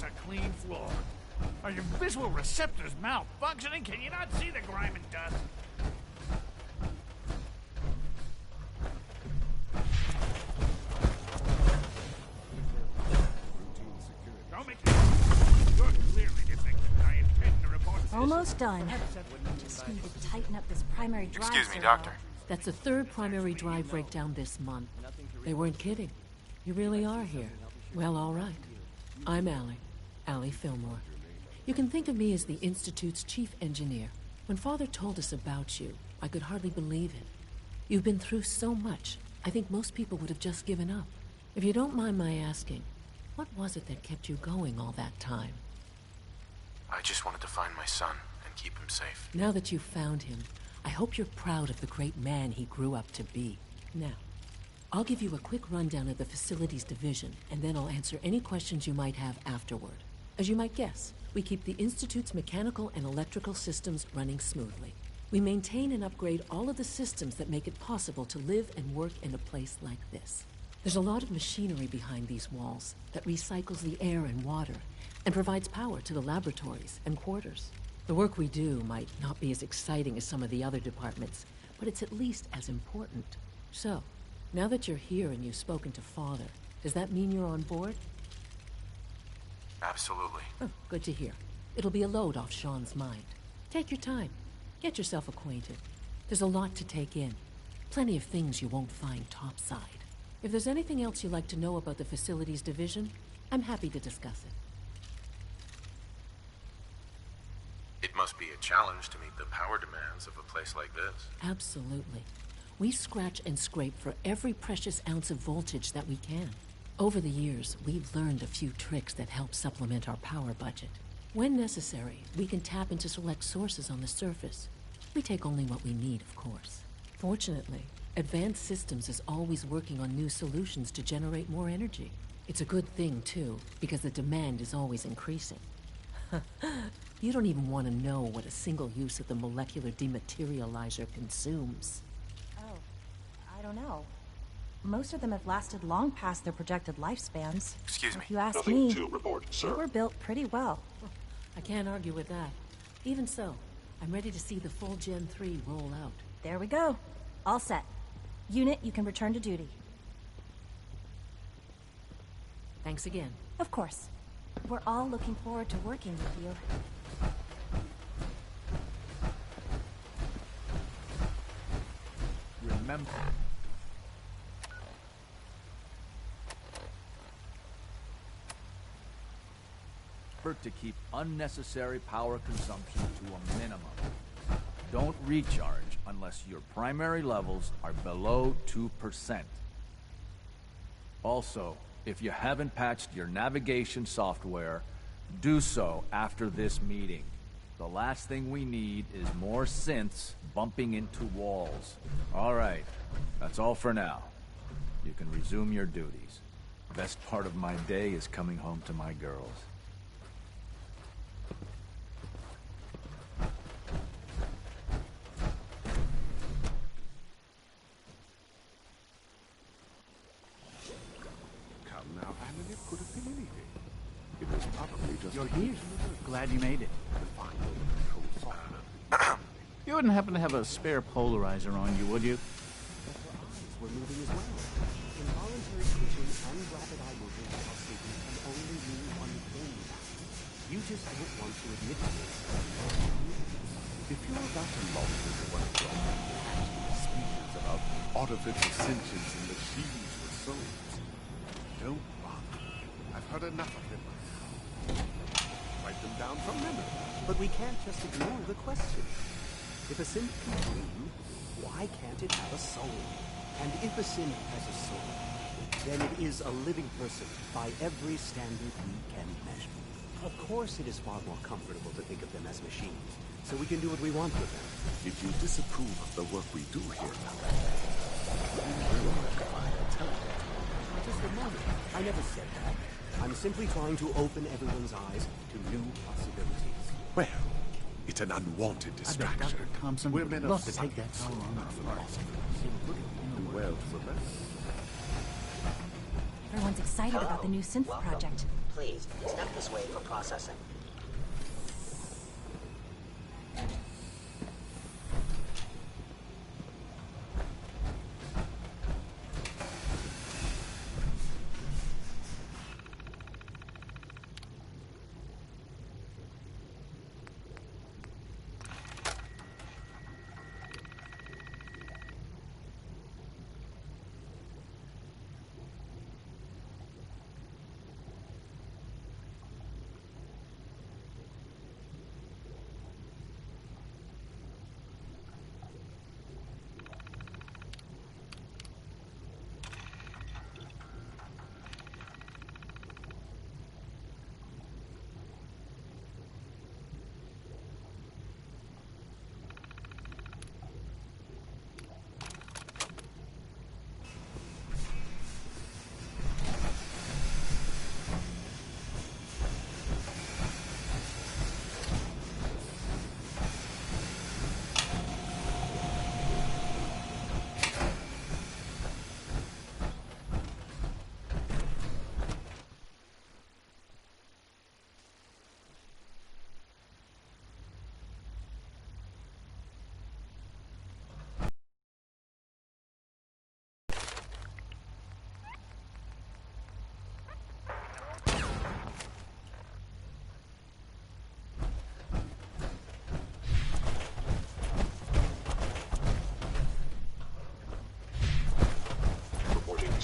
Speaker 1: A clean floor. Are your visual receptors malfunctioning? Can you not see the grime and dust? Don't make it. You're clearly defective. I intend to report.
Speaker 13: Almost done. Just need to tighten up this primary drive.
Speaker 3: Excuse me,
Speaker 13: servo.
Speaker 3: Doctor.
Speaker 5: That's the third primary drive breakdown this month. They weren't kidding. You really are here. Well, all right. I'm Allie Fillmore. You can think of me as the Institute's chief engineer. When Father told us about you, I could hardly believe it. You've been through so much, I think most people would have just given up. If you don't mind my asking, what was it that kept you going all that time?
Speaker 3: I just wanted to find my son and keep him safe.
Speaker 5: Now that you've found him, I hope you're proud of the great man he grew up to be. Now, I'll give you a quick rundown of the Facilities Division, and then I'll answer any questions you might have afterward. As you might guess, we keep the Institute's mechanical and electrical systems running smoothly. We maintain and upgrade all of the systems that make it possible to live and work in a place like this. There's a lot of machinery behind these walls that recycles the air and water and provides power to the laboratories and quarters. The work we do might not be as exciting as some of the other departments, but it's at least as important. So, now that you're here and you've spoken to Father, does that mean you're on board?
Speaker 3: Absolutely.
Speaker 5: Oh, good to hear. It'll be a load off Sean's mind. Take your time. Get yourself acquainted. There's a lot to take in. Plenty of things you won't find topside. If there's anything else you'd like to know about the Facilities Division, I'm happy to discuss it.
Speaker 3: It must be a challenge to meet the power demands of a place like this.
Speaker 5: Absolutely. We scratch and scrape for every precious ounce of voltage that we can. Over the years, we've learned a few tricks that help supplement our power budget. When necessary, we can tap into select sources on the surface. We take only what we need, of course. Fortunately, Advanced Systems is always working on new solutions to generate more energy. It's a good thing, too, because the demand is always increasing. You don't even want to know what a single use of the molecular dematerializer consumes.
Speaker 13: Oh, I don't know. Most of them have lasted long past their projected lifespans.
Speaker 3: Excuse me.
Speaker 13: If you ask
Speaker 14: Nothing
Speaker 13: me,
Speaker 14: to report, sir.
Speaker 13: they were built pretty well.
Speaker 5: I can't argue with that. Even so, I'm ready to see the full Gen 3 roll out.
Speaker 13: There we go. All set. Unit, you can return to duty.
Speaker 5: Thanks again.
Speaker 13: Of course. We're all looking forward to working with you.
Speaker 1: Remember... to keep unnecessary power consumption to a minimum. Don't recharge unless your primary levels are below 2%. Also, if you haven't patched your navigation software, do so after this meeting. The last thing we need is more synths bumping into walls. All right, that's all for now. You can resume your duties. Best part of my day is coming home to my girls.
Speaker 14: You're here. Glad you made it. You wouldn't happen to have a spare polarizer on you, would you?
Speaker 15: We're moving as well. Involuntary switching and rapid eye movement while sleeping can only mean one thing. You just don't want to admit to this.
Speaker 16: If you're about to launch into one of your speeches about artificial sentience and machines with souls, don't bother. I've heard enough of them. Write them down from memory.
Speaker 15: But we can't just ignore the question. If a synth can dream, why can't it have a soul? And if a synth has a soul, then it is a living person by every standard we can measure. Of course it is far more comfortable to think of them as machines, so we can do what we want with them.
Speaker 16: If you disapprove of the work we do here, you will rectify and tell them.
Speaker 15: Just a moment. I never said that. I'm simply trying to open everyone's eyes to new possibilities.
Speaker 16: Well, it's an unwanted distraction.
Speaker 14: Dr. Thompson
Speaker 16: We're
Speaker 14: would
Speaker 16: men
Speaker 14: love
Speaker 16: of
Speaker 14: to take that
Speaker 16: science,
Speaker 14: so long
Speaker 16: not
Speaker 14: off the
Speaker 16: philosophers. Do well to the best.
Speaker 13: Everyone's excited about the new synth
Speaker 8: Welcome.
Speaker 13: project.
Speaker 8: Please, step this way for processing.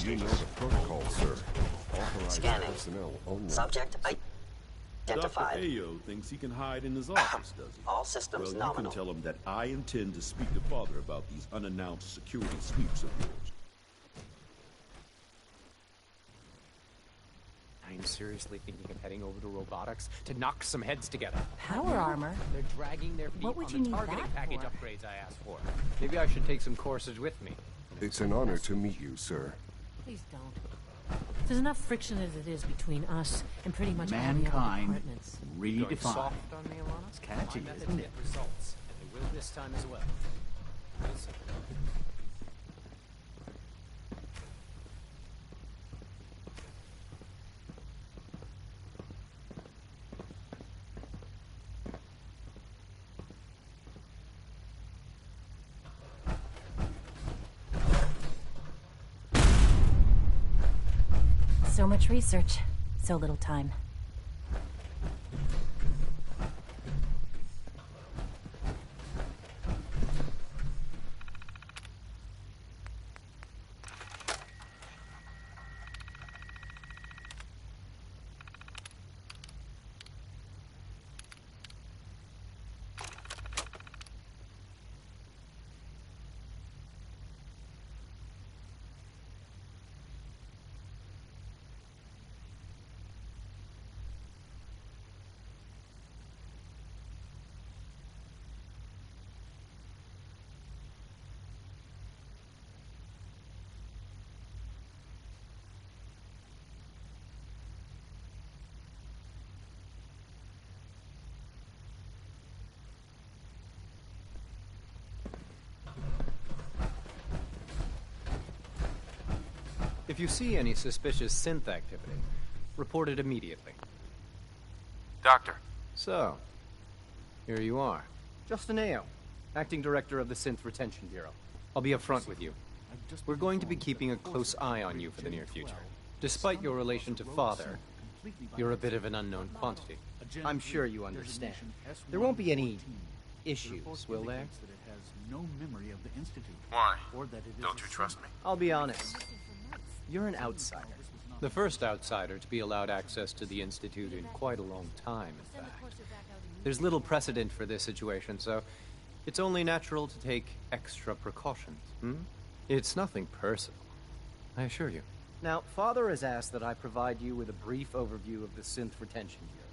Speaker 16: You know the protocol, sir. Authorized
Speaker 8: Scanning.
Speaker 16: personnel only.
Speaker 8: Subject identified.
Speaker 17: Dr. Ayo thinks he can hide in his office, does he?
Speaker 8: All systems
Speaker 17: well,
Speaker 8: nominal.
Speaker 17: you can tell him that I intend to speak to Father about these unannounced security sweeps of yours.
Speaker 18: I'm seriously thinking of heading over to robotics to knock some heads together.
Speaker 13: Power armor?
Speaker 18: They're dragging their feet
Speaker 13: What would
Speaker 18: on
Speaker 13: you
Speaker 18: the
Speaker 13: need
Speaker 18: targeting
Speaker 13: that
Speaker 18: package
Speaker 13: for?
Speaker 18: upgrades I asked for. Maybe I should take some courses with me.
Speaker 16: It's an honor to meet you, sir.
Speaker 5: Please don't. There's enough friction as it is between us and pretty much all the other
Speaker 14: Mankind
Speaker 5: departments.
Speaker 18: Going
Speaker 14: redefined.
Speaker 18: soft on me, Alana?
Speaker 14: It's catchy,
Speaker 18: My methods
Speaker 14: isn't it?
Speaker 18: get results, and they will this time as well. We'll see.
Speaker 13: So much research, so little time.
Speaker 18: If you see any suspicious synth activity, report it immediately.
Speaker 3: Doctor.
Speaker 18: So, here you are. Justin Ayo, Acting Director of the Synth Retention Bureau. I'll be upfront with you. We're going to be keeping a close eye on you for the near future. Despite your relation to Father, you're a bit of an unknown quantity.
Speaker 14: I'm sure you understand. There won't be any issues, will there?
Speaker 3: Why? Don't you trust me?
Speaker 14: I'll be honest. You're an outsider.
Speaker 18: The first outsider to be allowed access to the Institute in quite a long time, in fact. There's little precedent for this situation, so it's only natural to take extra precautions. It's nothing personal, I assure you.
Speaker 14: Now, Father has asked that I provide you with a brief overview of the Synth Retention Bureau.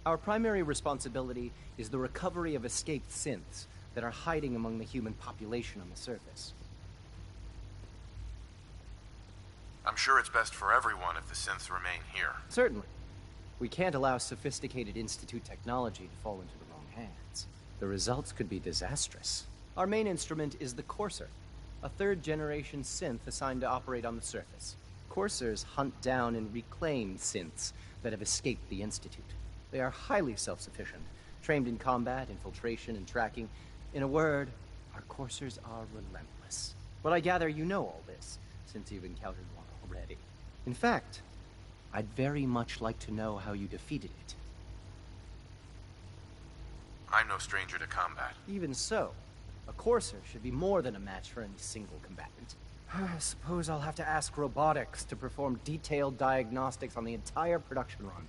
Speaker 14: Our primary responsibility is the recovery of escaped synths that are hiding among the human population on the surface.
Speaker 3: I'm sure it's best for everyone if the synths remain here.
Speaker 14: Certainly. We can't allow sophisticated Institute technology to fall into the wrong hands. The results could be disastrous. Our main instrument is the Courser, a third-generation synth assigned to operate on the surface. Coursers hunt down and reclaim synths that have escaped the Institute. They are highly self-sufficient, trained in combat, infiltration, and tracking. In a word, our Coursers are relentless. But I gather you know all this, since you've encountered one already. In fact, I'd very much like to know how you defeated it.
Speaker 3: I'm no stranger to combat.
Speaker 14: Even so, a Courser should be more than a match for any single combatant. I suppose I'll have to ask robotics to perform detailed diagnostics on the entire production run.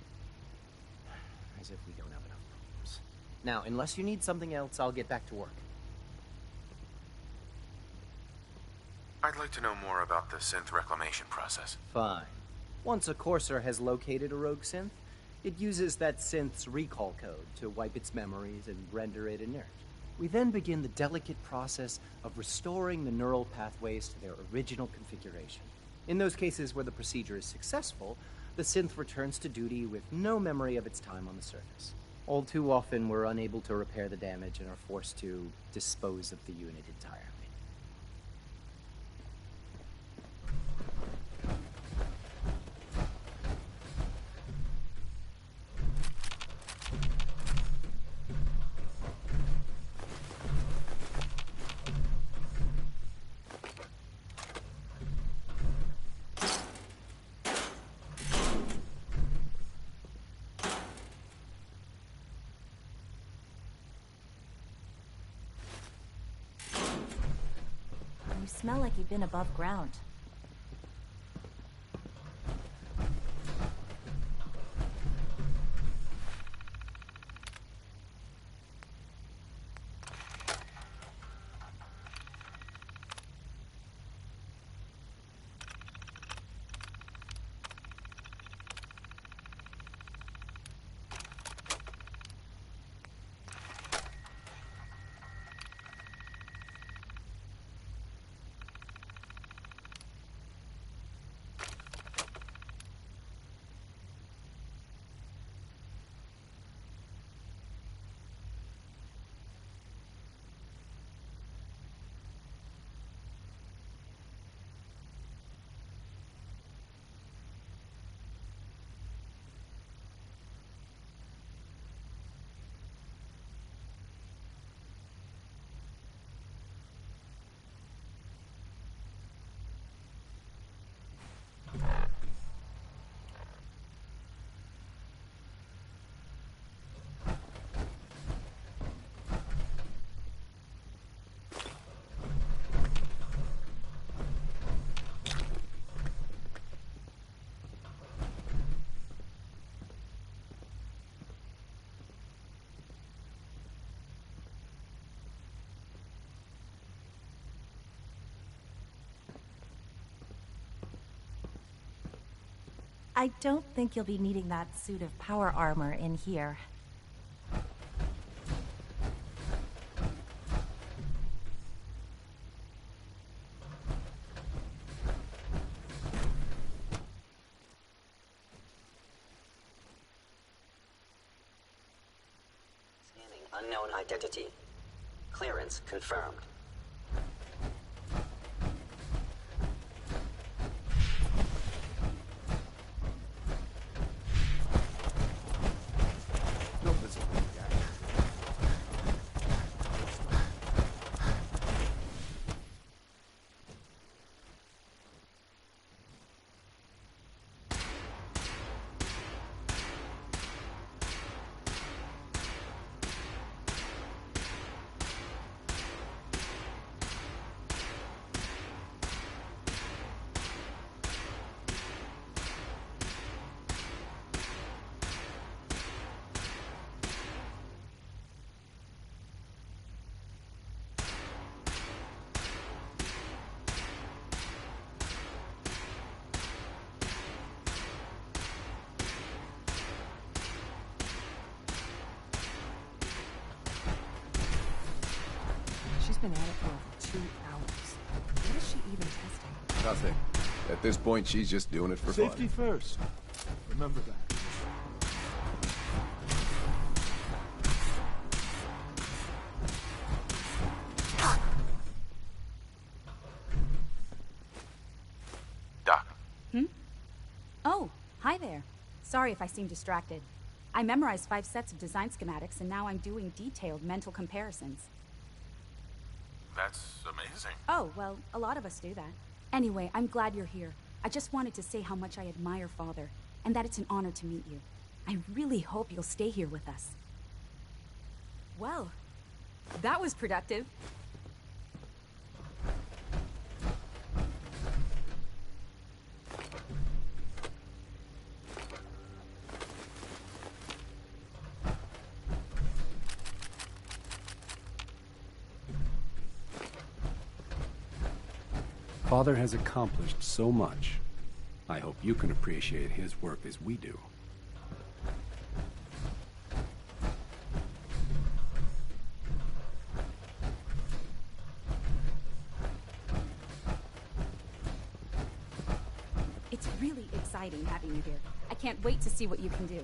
Speaker 14: As if we don't have enough problems. Now, unless you need something else, I'll get back to work.
Speaker 3: I'd like to know more about the synth reclamation process.
Speaker 14: Fine. Once a Courser has located a rogue synth, it uses that synth's recall code to wipe its memories and render it inert. We then begin the delicate process of restoring the neural pathways to their original configuration. In those cases where the procedure is successful, the synth returns to duty with no memory of its time on the surface. All too often, we're unable to repair the damage and are forced to dispose of the unit entirely.
Speaker 13: You smell like you've been above ground. I don't think you'll be needing that suit of power armor in here.
Speaker 8: Scanning unknown identity. Clearance confirmed.
Speaker 16: No visible reaction.
Speaker 2: She's been at it for over 2 hours. What is she even testing?
Speaker 19: Nothing. At this point, she's just doing it for
Speaker 20: Safety
Speaker 19: fun.
Speaker 20: first. Remember that.
Speaker 3: Doc.
Speaker 21: Oh, hi there. Sorry if I seem distracted. I memorized 5 sets of design schematics, and now I'm doing detailed mental comparisons.
Speaker 3: That's amazing.
Speaker 21: Oh, well, a lot of us do that. Anyway, I'm glad you're here. I just wanted to say how much I admire Father, and that it's an honor to meet you. I really hope you'll stay here with us. Well, that was productive.
Speaker 6: Father has accomplished so much. I hope you can appreciate his work as we do.
Speaker 21: It's really exciting having you here. I can't wait to see what you can do.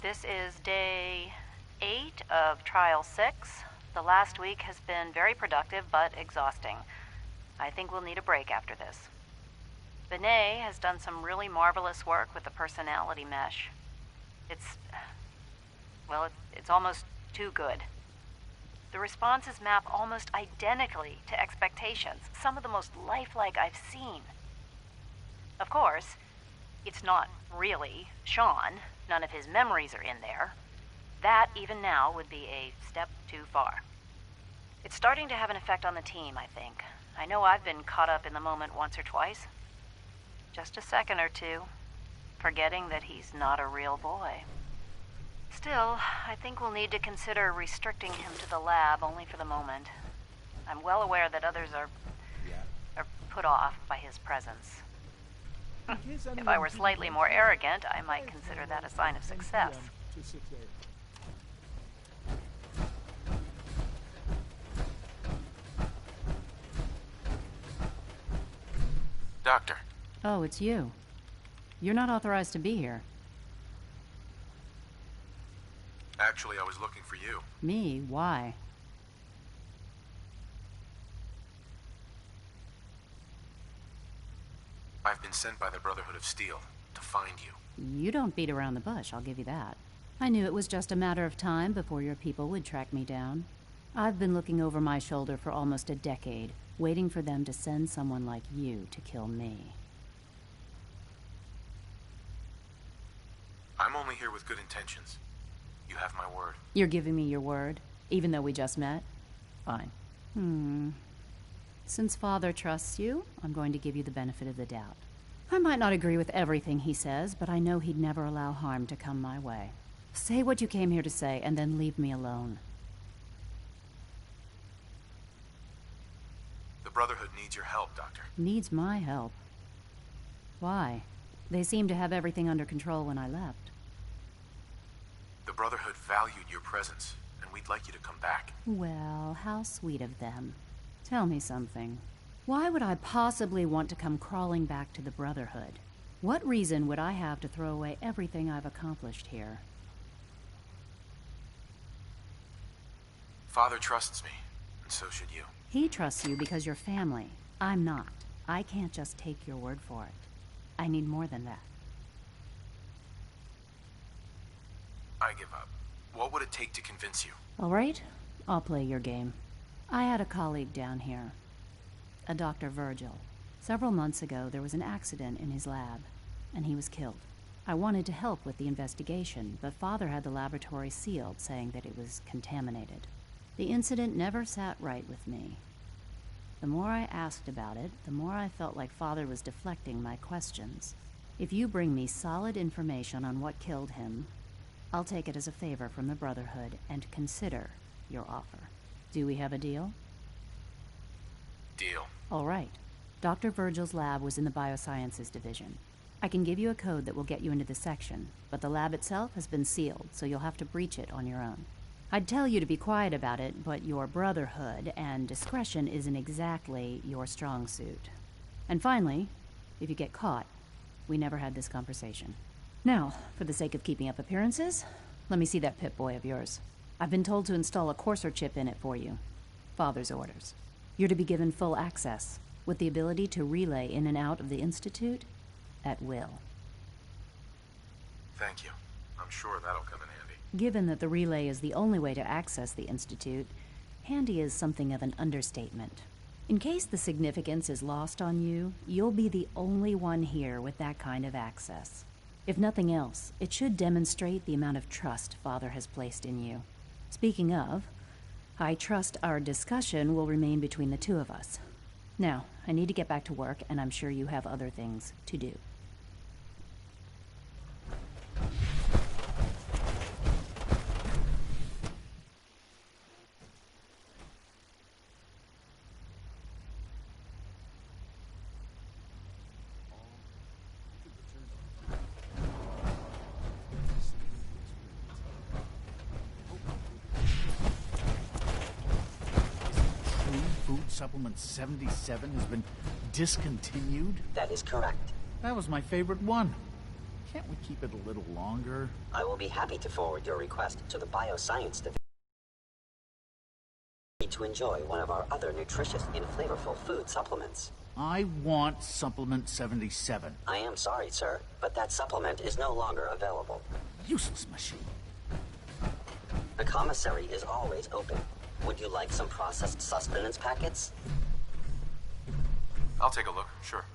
Speaker 22: This is day 8 of Trial 6. The last week has been very productive but exhausting. I think we'll need a break after this. Benet has done some really marvelous work with the personality mesh. It's almost too good. The responses map almost identically to expectations, some of the most lifelike I've seen. Of course, it's not really Sean. None of his memories are in there. That, even now, would be a step too far. It's starting to have an effect on the team, I think. I know I've been caught up in the moment once or twice. Just a second or two, forgetting that he's not a real boy. Still, I think we'll need to consider restricting him to the lab only for the moment. I'm well aware that others are put off by his presence. If I were slightly more arrogant, I might consider that a sign of success.
Speaker 3: Doctor.
Speaker 7: Oh, it's you. You're not authorized to be here.
Speaker 3: Actually, I was looking for you.
Speaker 7: Me? Why?
Speaker 3: I've been sent by the Brotherhood of Steel to find you.
Speaker 7: You don't beat around the bush, I'll give you that. I knew it was just a matter of time before your people would track me down. I've been looking over my shoulder for almost a decade, waiting for them to send someone like you to kill me.
Speaker 3: I'm only here with good intentions. You have my word.
Speaker 7: You're giving me your word, even though we just met? Fine. Since Father trusts you, I'm going to give you the benefit of the doubt. I might not agree with everything he says, but I know he'd never allow harm to come my way. Say what you came here to say, and then leave me alone.
Speaker 3: The Brotherhood needs your help, Doctor.
Speaker 7: Needs my help. Why? They seemed to have everything under control when I left.
Speaker 3: The Brotherhood valued your presence, and we'd like you to come back.
Speaker 7: Well, how sweet of them. Tell me something. Why would I possibly want to come crawling back to the Brotherhood? What reason would I have to throw away everything I've accomplished here?
Speaker 3: Father trusts me, and so should you.
Speaker 7: He trusts you because you're family. I'm not. I can't just take your word for it. I need more than that.
Speaker 3: I give up. What would it take to convince you?
Speaker 7: All right, I'll play your game. I had a colleague down here, a Dr. Virgil. Several months ago, there was an accident in his lab, and he was killed. I wanted to help with the investigation, but Father had the laboratory sealed, saying that it was contaminated. The incident never sat right with me. The more I asked about it, the more I felt like Father was deflecting my questions. If you bring me solid information on what killed him, I'll take it as a favor from the Brotherhood and consider your offer. Do we have a deal?
Speaker 3: Deal.
Speaker 7: All right. Dr. Virgil's lab was in the Biosciences Division. I can give you a code that will get you into the section, but the lab itself has been sealed, so you'll have to breach it on your own. I'd tell you to be quiet about it, but your Brotherhood and discretion isn't exactly your strong suit. And finally, if you get caught, we never had this conversation. Now, for the sake of keeping up appearances, let me see that Pip-Boy of yours. I've been told to install a Courser chip in it for you. Father's orders. You're to be given full access, with the ability to relay in and out of the Institute at will.
Speaker 3: Thank you. I'm sure that'll come in handy.
Speaker 7: Given that the relay is the only way to access the Institute, handy is something of an understatement. In case the significance is lost on you, you'll be the only one here with that kind of access. If nothing else, it should demonstrate the amount of trust Father has placed in you. Speaking of, I trust our discussion will remain between the two of us. Now, I need to get back to work, and I'm sure you have other things to do.
Speaker 4: Supplement 77 has been discontinued?
Speaker 8: That is correct.
Speaker 4: That was my favorite one. Can't we keep it a little longer?
Speaker 8: I will be happy to forward your request to the Bioscience Division to enjoy one of our other nutritious and flavorful food supplements.
Speaker 4: I want Supplement 77.
Speaker 8: I am sorry, sir, but that supplement is no longer available.
Speaker 4: Useless machine.
Speaker 8: The commissary is always open. Would you like some processed sustenance packets?
Speaker 3: I'll take a look, sure.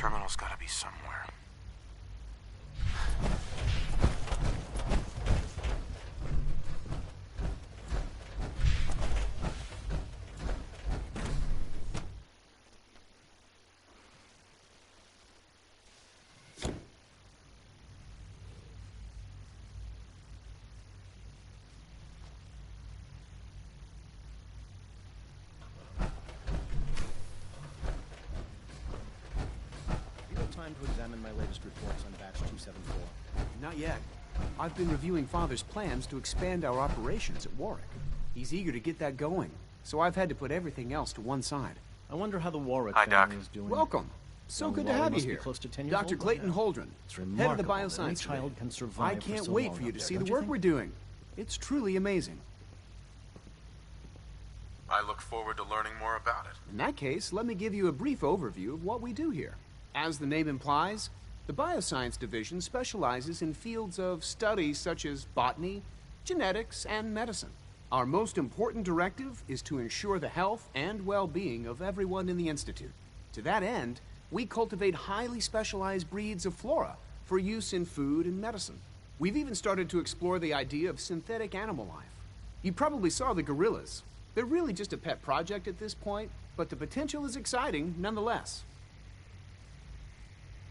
Speaker 3: terminal's gotta be somewhere.
Speaker 9: Time to examine my latest reports on batch 274.
Speaker 15: Not yet. I've been reviewing Father's plans to expand our operations at Warwick. He's eager to get that going, so I've had to put everything else to one side.
Speaker 9: I wonder how the Warwick
Speaker 3: Hi,
Speaker 9: family
Speaker 3: Doc.
Speaker 9: is doing.
Speaker 15: Welcome. So good to
Speaker 9: Wally
Speaker 15: have you
Speaker 9: must be
Speaker 15: here.
Speaker 9: close to 10 years
Speaker 15: Dr.
Speaker 9: old by
Speaker 15: Clayton
Speaker 9: now.
Speaker 15: Holdren,
Speaker 9: It's
Speaker 15: head of the
Speaker 9: remarkable that any
Speaker 15: Bioscience
Speaker 9: child
Speaker 15: Division.
Speaker 9: can survive
Speaker 15: I
Speaker 9: for
Speaker 15: can't
Speaker 9: so
Speaker 15: wait
Speaker 9: long
Speaker 15: for you
Speaker 9: up
Speaker 15: to
Speaker 9: there,
Speaker 15: see
Speaker 9: don't
Speaker 15: the
Speaker 9: you
Speaker 15: work
Speaker 9: think?
Speaker 15: we're doing. It's truly amazing.
Speaker 3: I look forward to learning more about it.
Speaker 15: In that case, let me give you a brief overview of what we do here. As the name implies, the Bioscience Division specializes in fields of study such as botany, genetics, and medicine. Our most important directive is to ensure the health and well-being of everyone in the Institute. To that end, we cultivate highly specialized breeds of flora for use in food and medicine. We've even started to explore the idea of synthetic animal life. You probably saw the gorillas. They're really just a pet project at this point, but the potential is exciting nonetheless.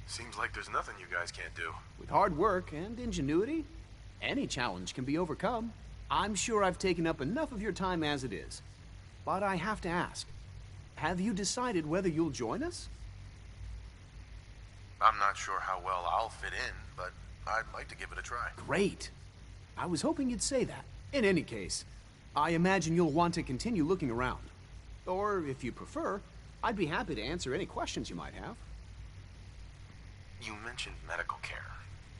Speaker 3: Seems like there's nothing you guys can't do.
Speaker 15: With hard work and ingenuity, any challenge can be overcome. I'm sure I've taken up enough of your time as it is. But I have to ask, have you decided whether you'll join us?
Speaker 3: I'm not sure how well I'll fit in, but I'd like to give it a try.
Speaker 15: Great. I was hoping you'd say that. In any case, I imagine you'll want to continue looking around. Or, if you prefer, I'd be happy to answer any questions you might have.
Speaker 3: You mentioned medical care.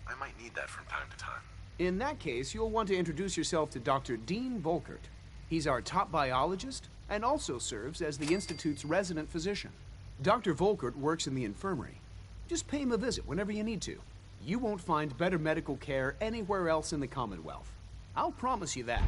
Speaker 3: I might need that from time to time.
Speaker 15: In that case, you'll want to introduce yourself to Dr. Dean Volkert. He's our top biologist and also serves as the Institute's resident physician. Dr. Volkert works in the infirmary. Just pay him a visit whenever you need to. You won't find better medical care anywhere else in the Commonwealth. I'll promise you that.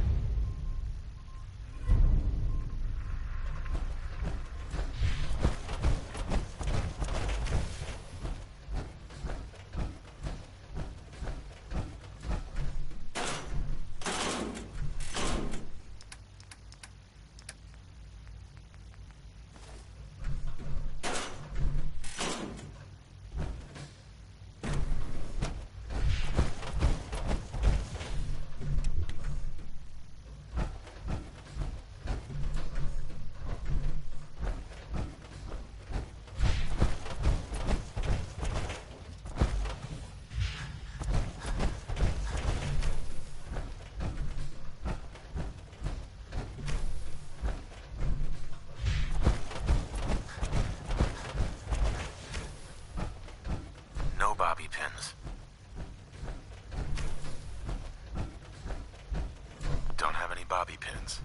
Speaker 3: No bobby pins. Don't have any bobby pins.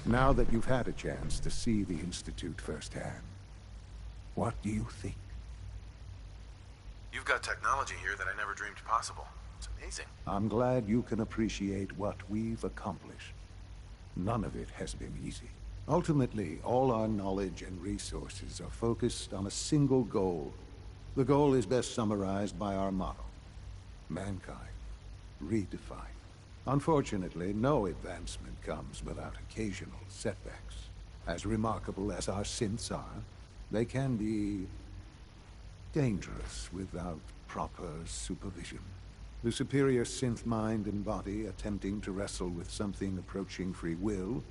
Speaker 11: Now that you've had a chance to see the Institute firsthand, what do you think?
Speaker 3: You've got technology here that I never dreamed possible. It's amazing.
Speaker 11: I'm glad you can appreciate what we've accomplished. None of it has been easy. Ultimately, all our knowledge and resources are focused on a single goal. The goal is best summarized by our motto: mankind, redefined. Unfortunately, no advancement comes without occasional setbacks. As remarkable as our synths are, they can be dangerous without proper supervision. The superior synth mind and body attempting to wrestle with something approaching free will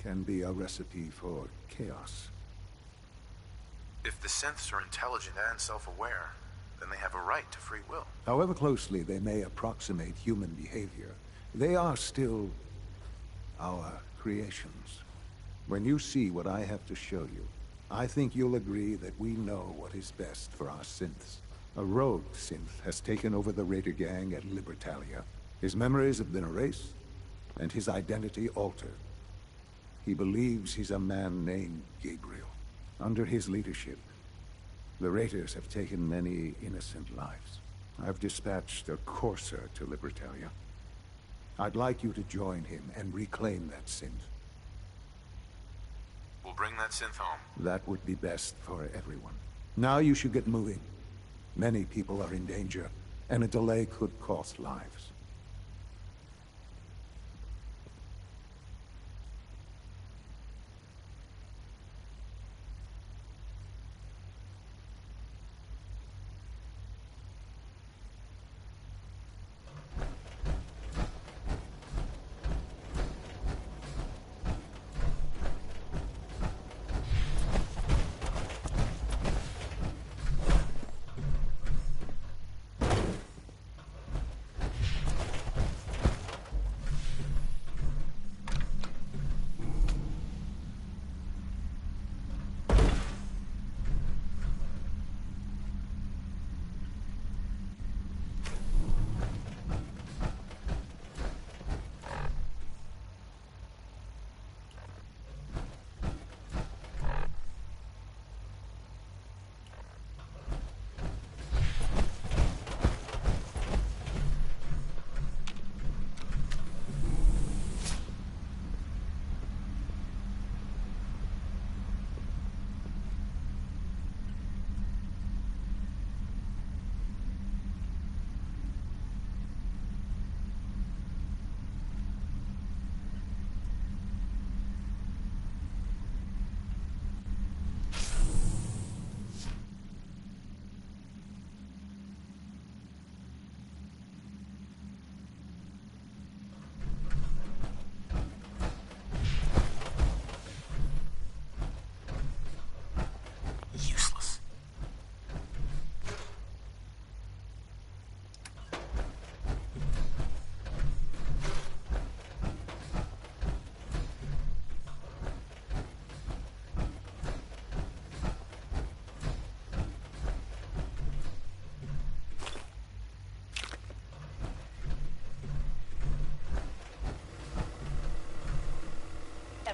Speaker 11: can be a recipe for chaos.
Speaker 3: If the synths are intelligent and self-aware, then they have a right to free will.
Speaker 11: However closely they may approximate human behavior, they are still our creations. When you see what I have to show you, I think you'll agree that we know what is best for our synths. A rogue synth has taken over the Raider gang at Libertalia. His memories have been erased, and his identity altered. He believes he's a man named Gabriel. Under his leadership, the Raiders have taken many innocent lives. I've dispatched a courser to Libertalia. I'd like you to join him and reclaim that synth.
Speaker 3: We'll bring that synth home.
Speaker 11: That would be best for everyone. Now you should get moving. Many people are in danger, and a delay could cost lives.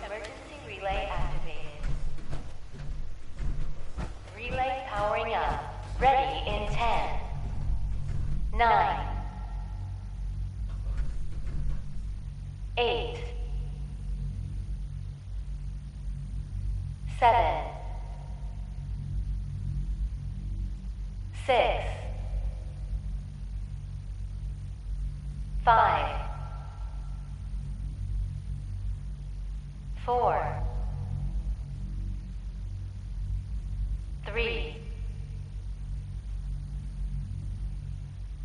Speaker 22: Emergency relay activated. Relay powering up. Ready in 10, 9, 8, 7, 6, 5, 4, 3,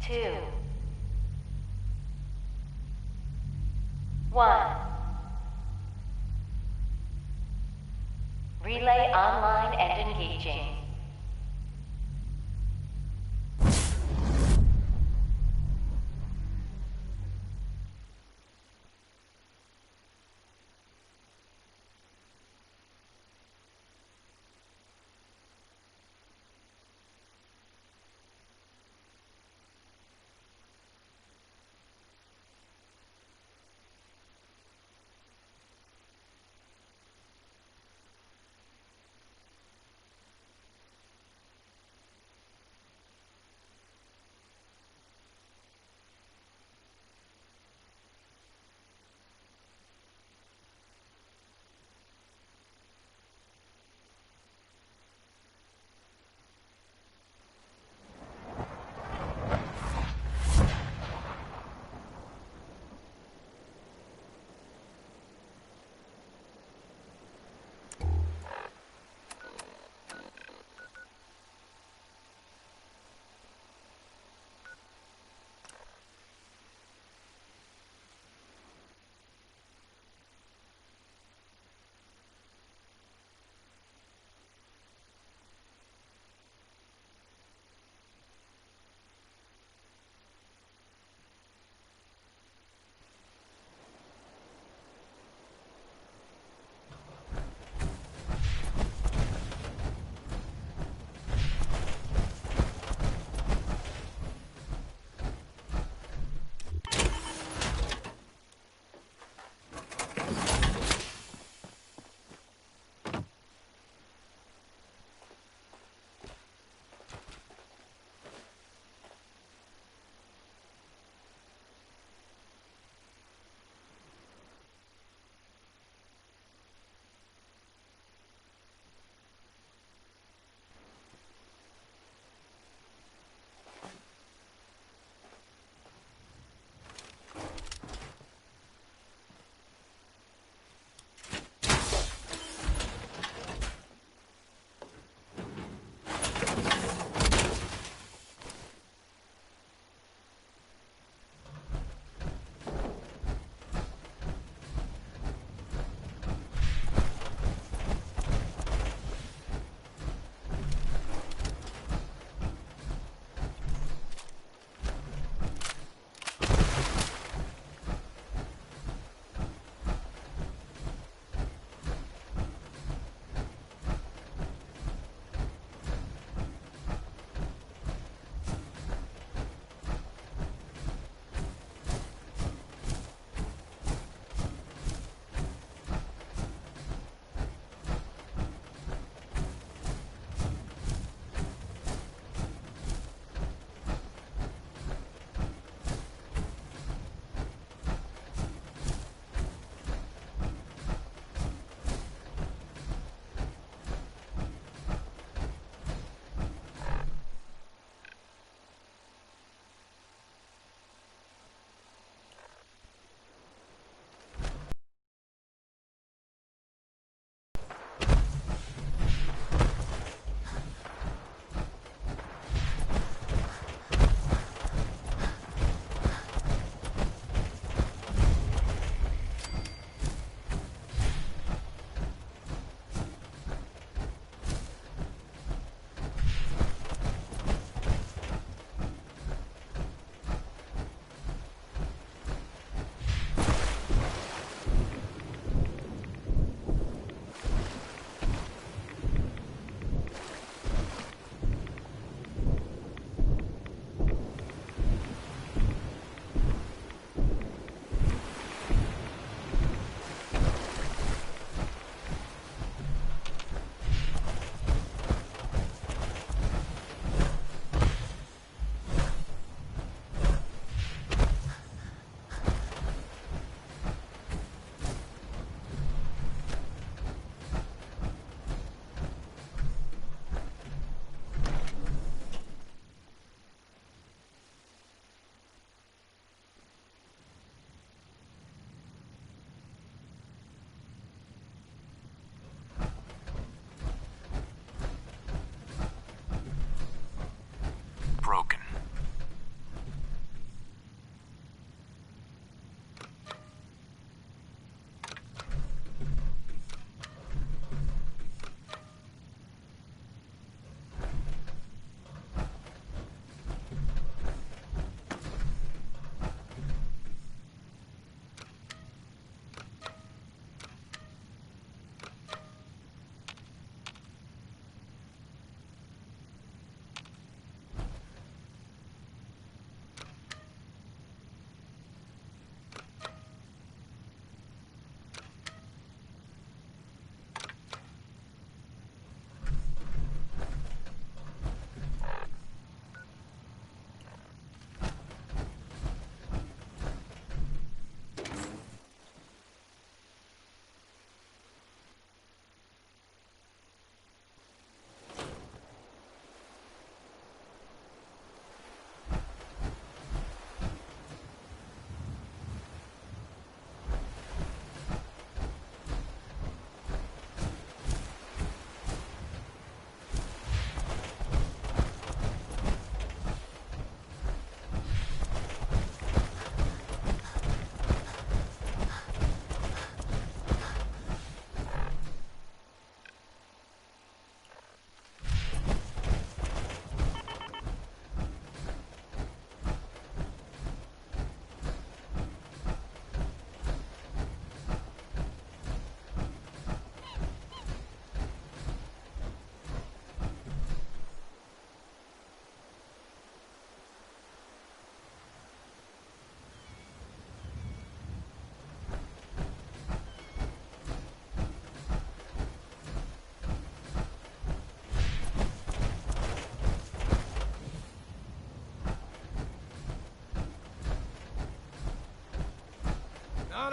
Speaker 22: 2, 1. Relay online and engaging.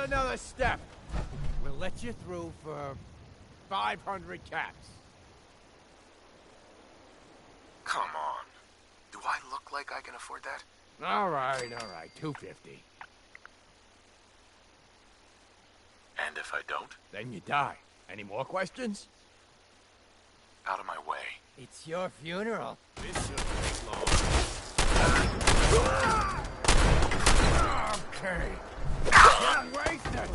Speaker 10: Not another step. We'll let you through for 500 caps.
Speaker 3: Come on. Do I look like I can afford that?
Speaker 10: All right, 250.
Speaker 3: And if I don't?
Speaker 10: Then you die. Any more questions?
Speaker 3: Out of my way.
Speaker 10: It's your funeral.
Speaker 3: This shouldn't take long.
Speaker 10: Okay. Can't waste it.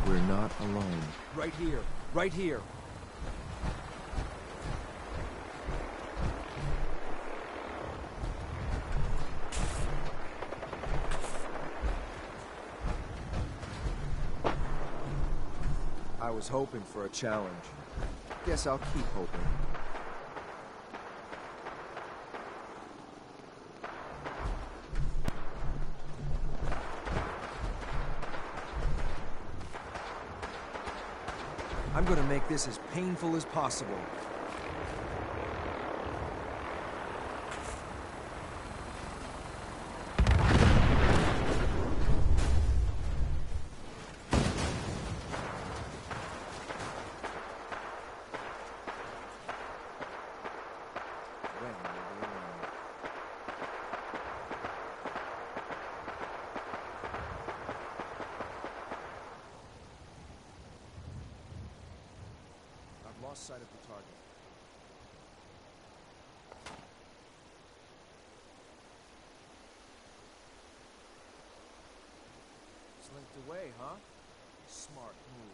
Speaker 1: We're not alone.
Speaker 15: Right here. Right here.
Speaker 12: I was hoping for a challenge. Guess I'll keep hoping. I'm gonna make this as painful as possible. Lost sight of the target. Slinked away, huh? Smart move.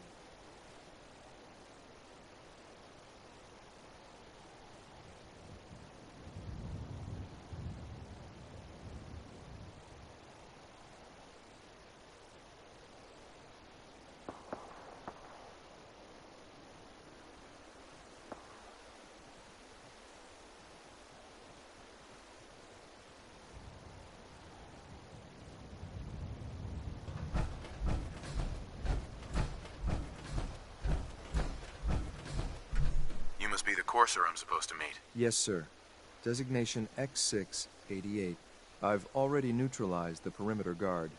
Speaker 3: must be the Courser I'm supposed to meet.
Speaker 12: Yes, sir. Designation X688. I've already neutralized the perimeter guard.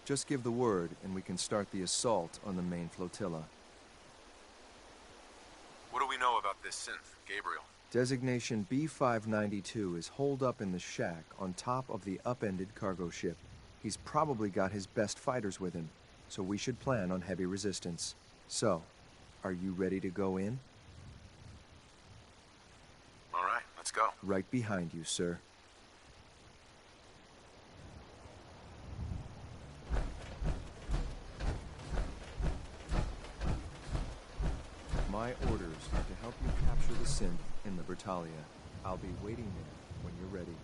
Speaker 12: Just give the word, and we can start the assault on the main flotilla.
Speaker 3: What do we know about this synth, Gabriel?
Speaker 12: Designation B592 is holed up in the shack on top of the upended cargo ship. He's probably got his best fighters with him, so we should plan on heavy resistance. So, are you ready to go in?
Speaker 3: All right, let's go.
Speaker 12: Right behind you, sir. My orders are to help you capture the synth in Libertalia. I'll be waiting there when you're ready.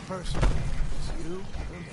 Speaker 10: Person. It's you or me.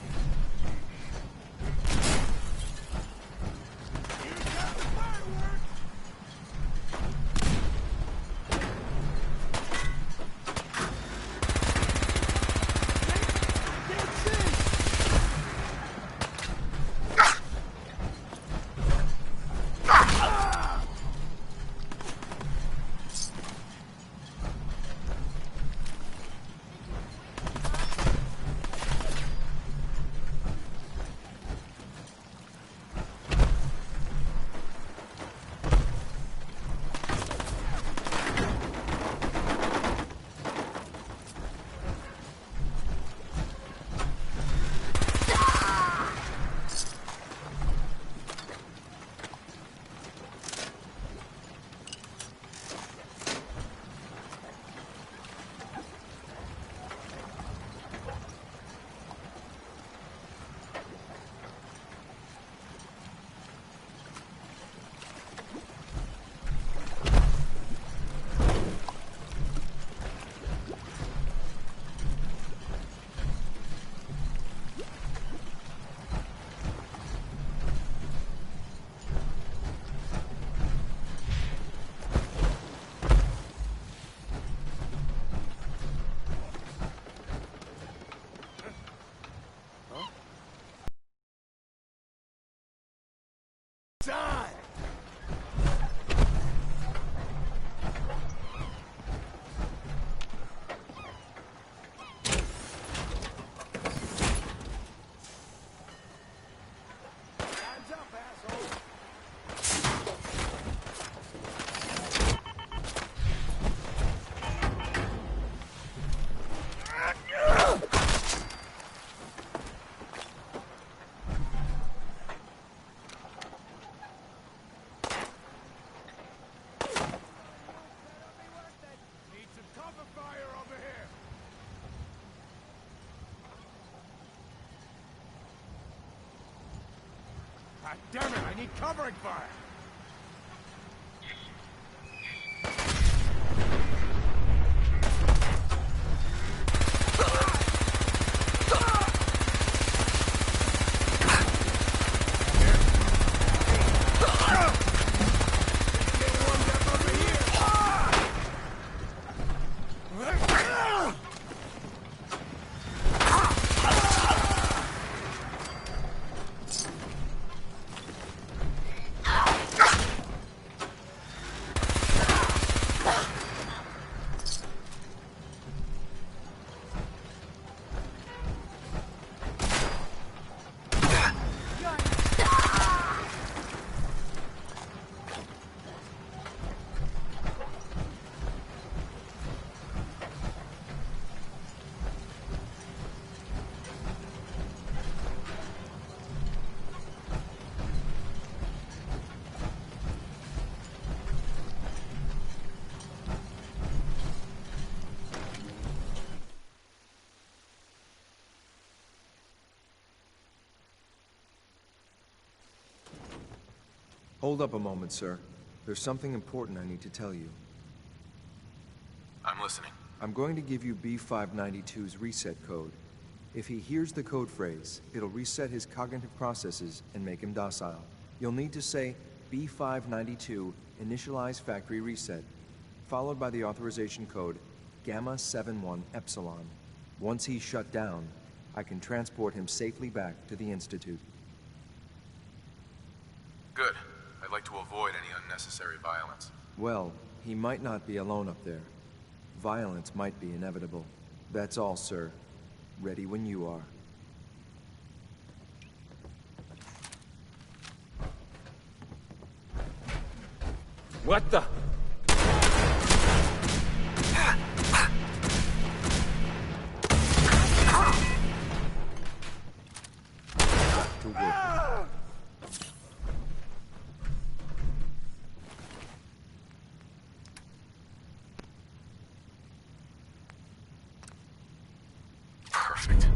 Speaker 10: God damn it, I need covering fire!
Speaker 12: Hold up a moment, sir. There's something important I need to tell you.
Speaker 3: I'm listening.
Speaker 12: I'm going to give you B592's reset code. If he hears the code phrase, it'll reset his cognitive processes and make him docile. You'll need to say B592 initialize factory reset, followed by the authorization code Gamma 71 Epsilon. Once he's shut down, I can transport him safely back to the Institute.
Speaker 3: Good. I'd like to avoid any unnecessary violence.
Speaker 12: Well, he might not be alone up there. Violence might be inevitable. That's all, sir. Ready when you are.
Speaker 5: What the?
Speaker 12: To work.
Speaker 3: Perfect.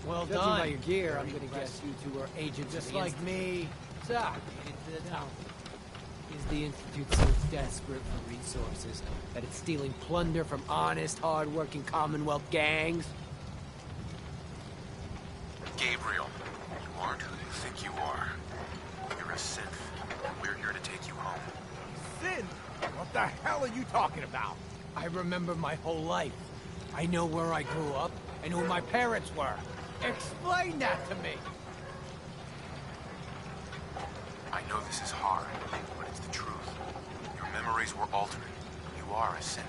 Speaker 10: Well
Speaker 9: Judging
Speaker 10: done.
Speaker 9: by your gear, I'm gonna guess you two are agents
Speaker 10: Just
Speaker 9: of the
Speaker 10: like
Speaker 9: Institute.
Speaker 10: me.
Speaker 9: So, into the town. Is the Institute so desperate for resources that it's stealing plunder from honest, hard-working Commonwealth gangs?
Speaker 3: Gabriel, you aren't who you think you are. You're a synth, and we're here to take you home.
Speaker 10: Sin? What the hell are you talking about? I remember my whole life. I know where I grew up and who my parents were. Explain that to me.
Speaker 3: I know this is hard, but it's the truth. Your memories were alternate. You are a synth.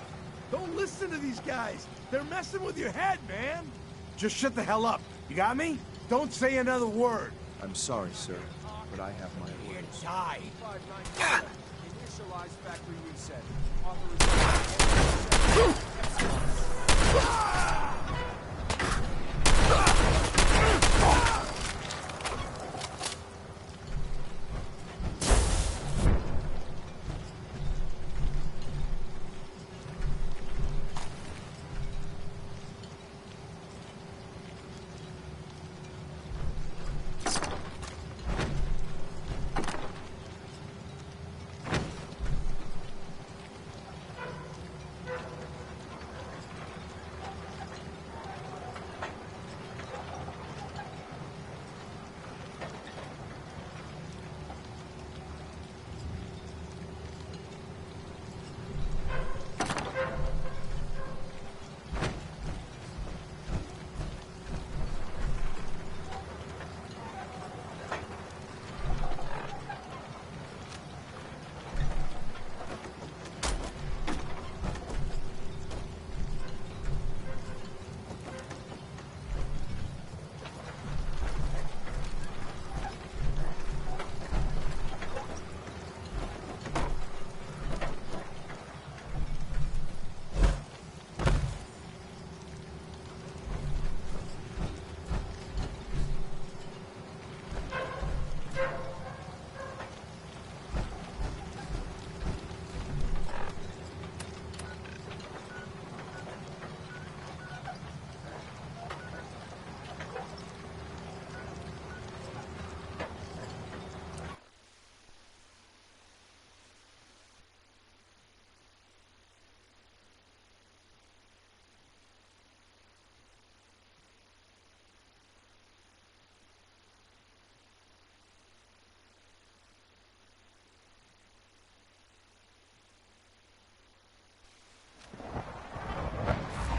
Speaker 10: Don't listen to these guys. They're messing with your head, man. Just shut the hell up. You got me? Don't say another word.
Speaker 12: I'm sorry, sir, but I have my
Speaker 10: You
Speaker 12: orders.
Speaker 10: die.
Speaker 5: Initialize factory reset.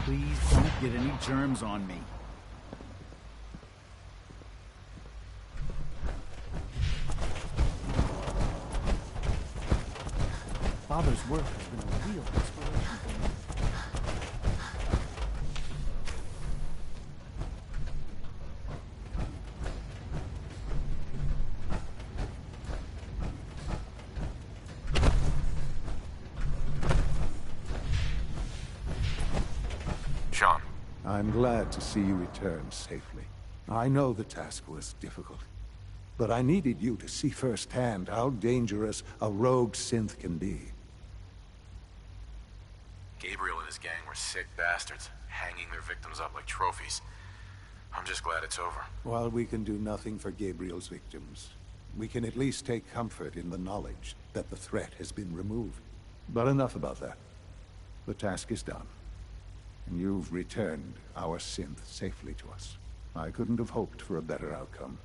Speaker 4: Please don't get any germs on me. Father's work has been a real inspiration for me.
Speaker 3: Sean.
Speaker 17: I'm glad to see you return safely. I know the task was difficult, but I needed you to see firsthand how dangerous a rogue synth can be.
Speaker 3: Gabriel and his gang were sick bastards, hanging their victims up like trophies. I'm just glad it's over.
Speaker 17: While we can do nothing for Gabriel's victims, we can at least take comfort in the knowledge that the threat has been removed. But enough about that. The task is done. And you've returned our synth safely to us. I couldn't have hoped for a better outcome.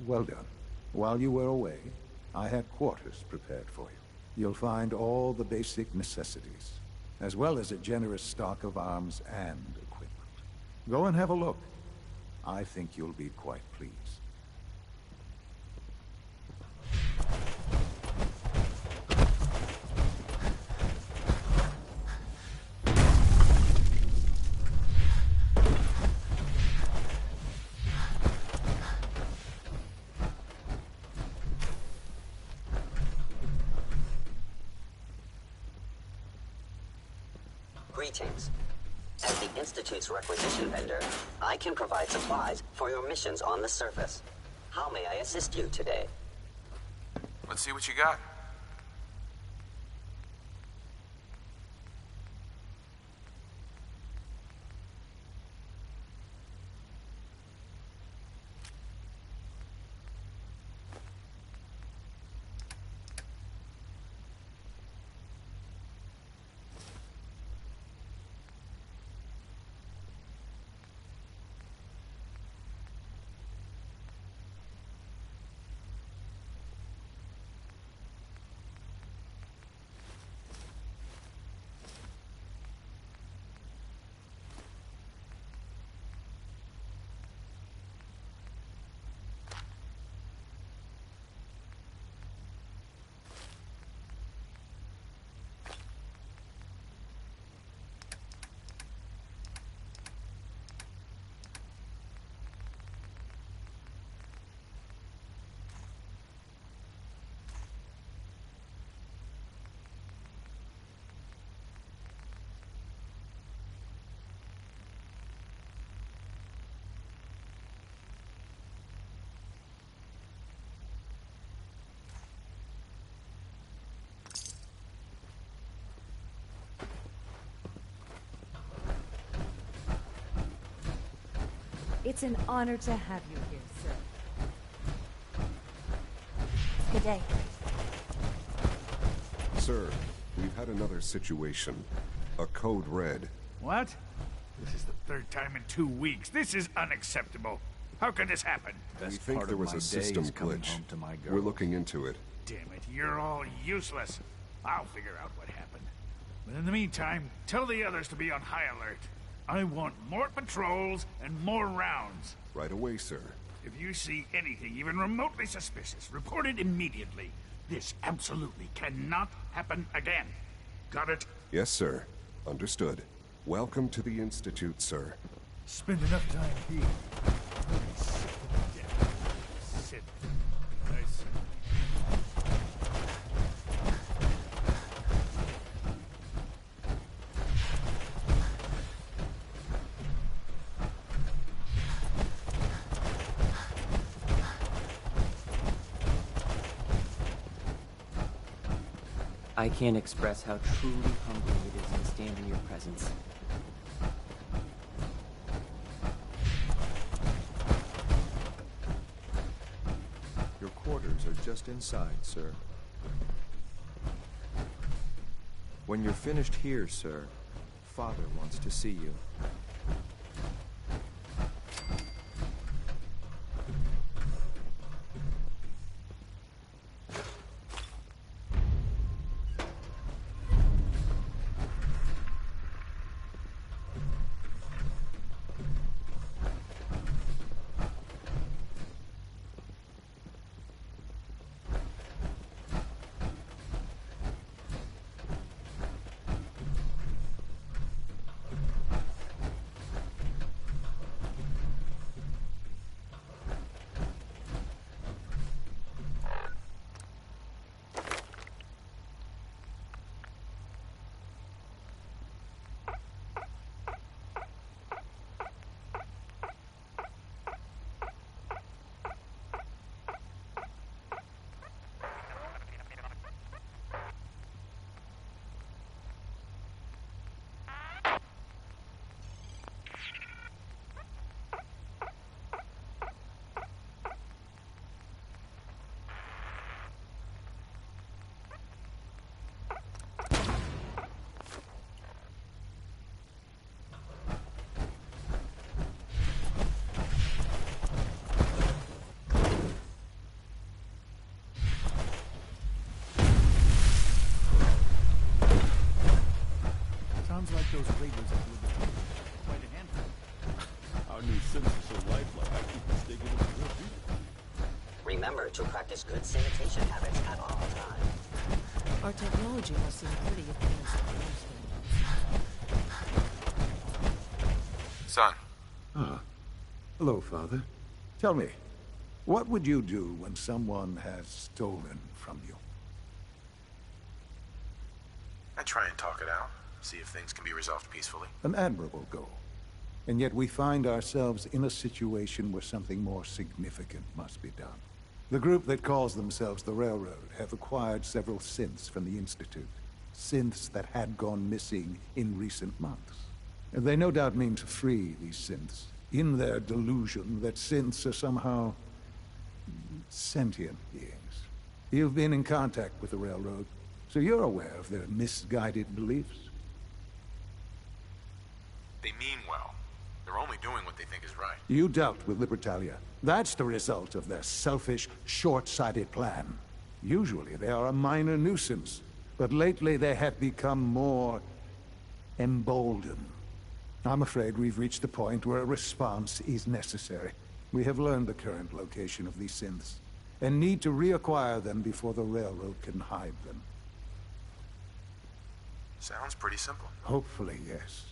Speaker 17: Well done. While you were away, I had quarters prepared for you. You'll find all the basic necessities, as well as a generous stock of arms and equipment. Go and have a look. I think you'll be quite pleased.
Speaker 8: Greetings. As the Institute's requisition vendor, I can provide supplies for your missions on the surface. How may I assist you today?
Speaker 3: Let's see what you got.
Speaker 2: It's an honor to have you here, sir.
Speaker 13: Good day.
Speaker 16: Sir, we've had another situation. A code red.
Speaker 4: What? This is the third time in 2 weeks. This is unacceptable. How could this happen?
Speaker 16: We think there was a system glitch. We're looking into it.
Speaker 4: Damn it, you're all useless. I'll figure out what happened. But in the meantime, tell the others to be on high alert. I want more patrols and more rounds.
Speaker 16: Right away, sir.
Speaker 4: If you see anything even remotely suspicious, report it immediately. This absolutely cannot happen again. Got it?
Speaker 16: Yes, sir. Understood. Welcome to the Institute, sir.
Speaker 4: Spend enough time here. I'm sick to death. Sit. Nice.
Speaker 18: I can't express how truly humbling it is to stand in your presence.
Speaker 12: Your quarters are just inside, sir. When you're finished here, sir, Father wants to see you.
Speaker 5: those raiders up with us. Quite a handful.
Speaker 16: Our new synths are so lifelike, I keep mistaking them for real people.
Speaker 8: Remember to practice good sanitation habits at all times.
Speaker 14: Our technology must seem pretty advanced.
Speaker 3: Son.
Speaker 17: Ah. Hello, Father. Tell me, what would you do when someone has stolen from you?
Speaker 3: I try and talk it out, see if things can be resolved peacefully.
Speaker 17: An admirable goal. And yet we find ourselves in a situation where something more significant must be done. The group that calls themselves the Railroad have acquired several synths from the Institute. Synths that had gone missing in recent months. And they no doubt mean to free these synths, in their delusion that synths are somehow sentient beings. You've been in contact with the Railroad, so you're aware of their misguided beliefs.
Speaker 3: They mean well. They're only doing what they think is right.
Speaker 17: You dealt with Libertalia. That's the result of their selfish, short-sighted plan. Usually they are a minor nuisance, but lately they have become more emboldened. I'm afraid we've reached the point where a response is necessary. We have learned the current location of these synths, and need to reacquire them before the Railroad can hide them.
Speaker 3: Sounds pretty simple.
Speaker 17: Hopefully, yes.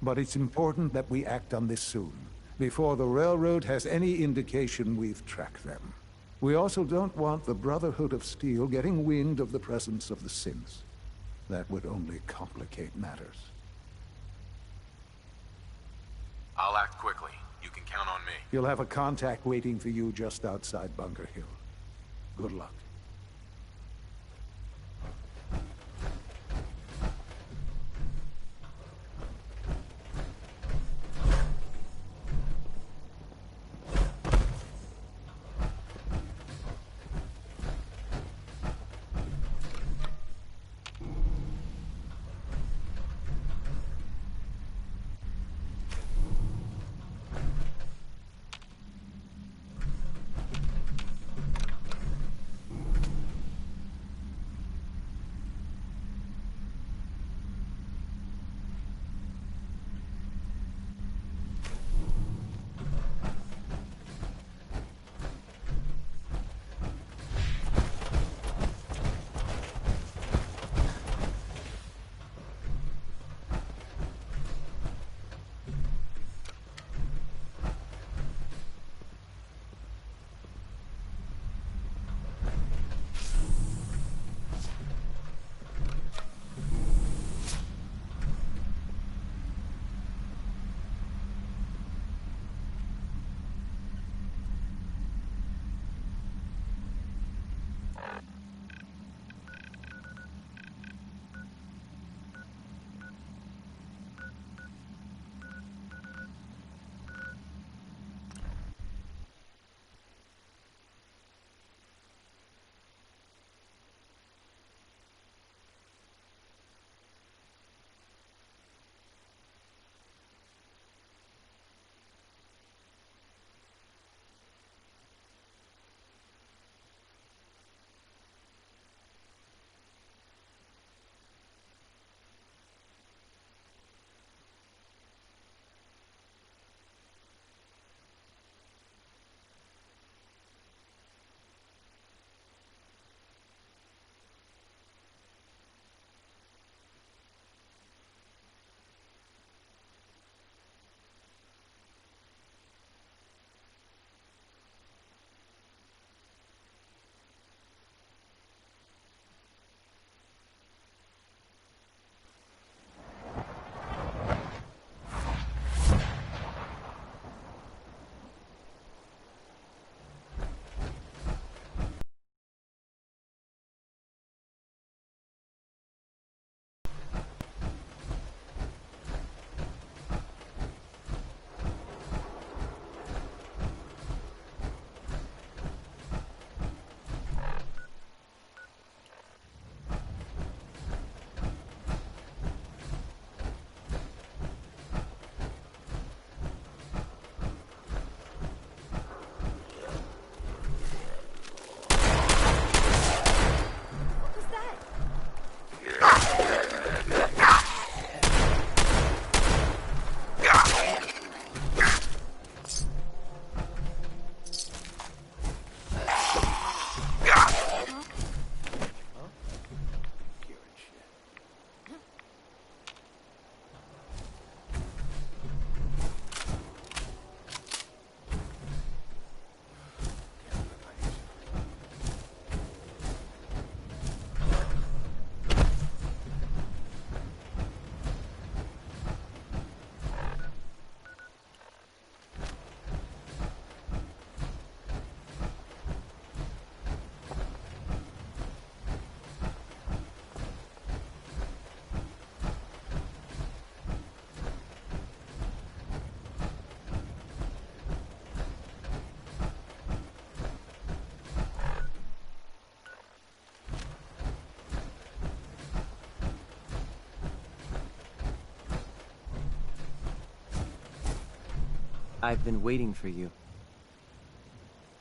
Speaker 17: But it's important that we act on this soon, before the Railroad has any indication we've tracked them. We also don't want the Brotherhood of Steel getting wind of the presence of the synths. That would only complicate matters.
Speaker 3: I'll act quickly. You can count on me.
Speaker 17: You'll have a contact waiting for you just outside Bunker Hill. Good luck.
Speaker 18: I've been waiting for you.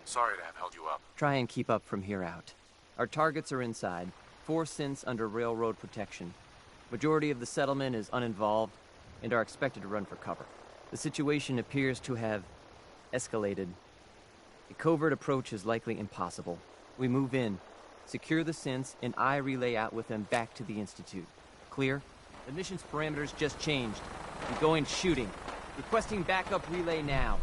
Speaker 3: Sorry to have held you up.
Speaker 18: Try and keep up from here out. Our targets are inside, 4 synths under railroad protection. Majority of the settlement is uninvolved and are expected to run for cover. The situation appears to have escalated. A covert approach is likely impossible. We move in, secure the synths, and I relay out with them back to the Institute. Clear? The mission's parameters just changed. I'm going shooting. Requesting backup relay now.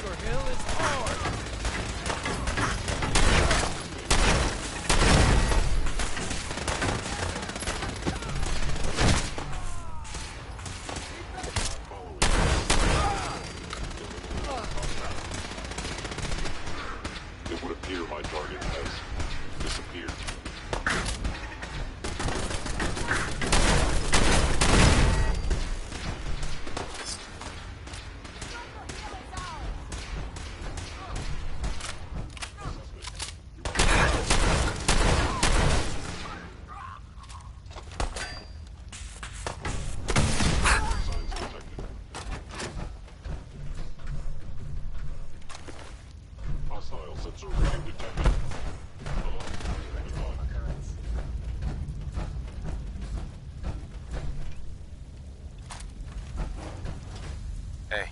Speaker 9: Bunker Hill is hard!
Speaker 19: It would appear my target has disappeared. Hostile sensor reading detected.
Speaker 3: Hey.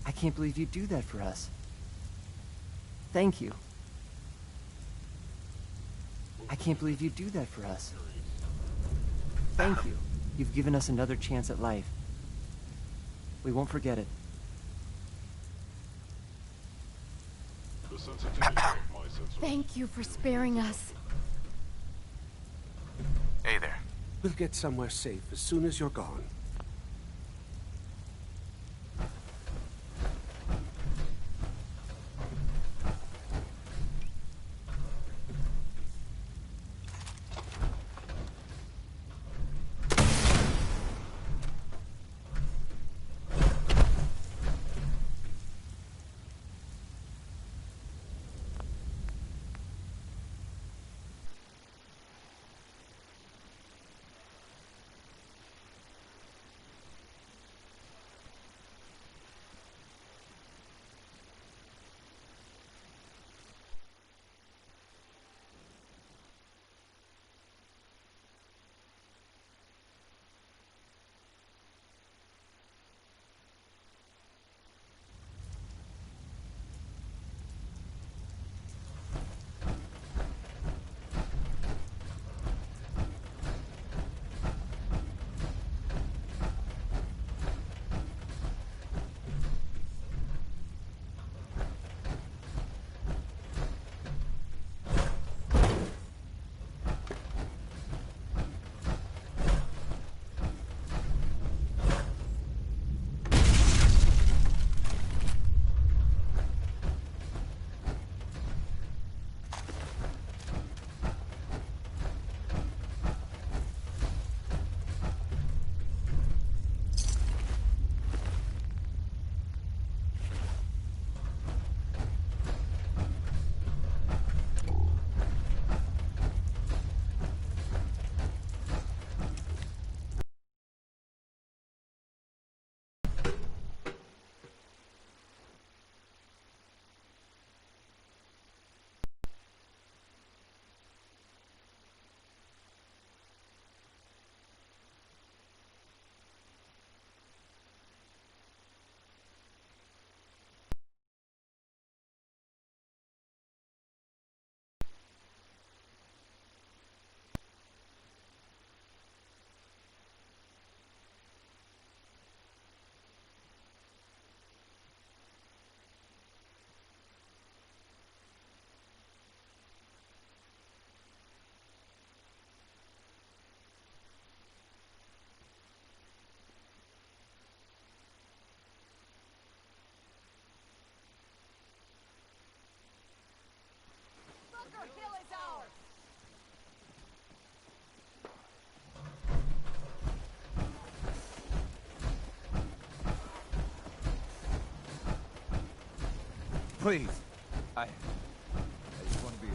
Speaker 18: I can't believe you do that for us. Thank you. I can't believe you do that for us. Thank you. You've given us another chance at life. We won't forget it.
Speaker 19: The sensitivity of my sensor.
Speaker 21: Thank you for sparing us.
Speaker 3: Hey there.
Speaker 20: We'll get somewhere safe as soon as you're gone.
Speaker 23: Please. I just want to be...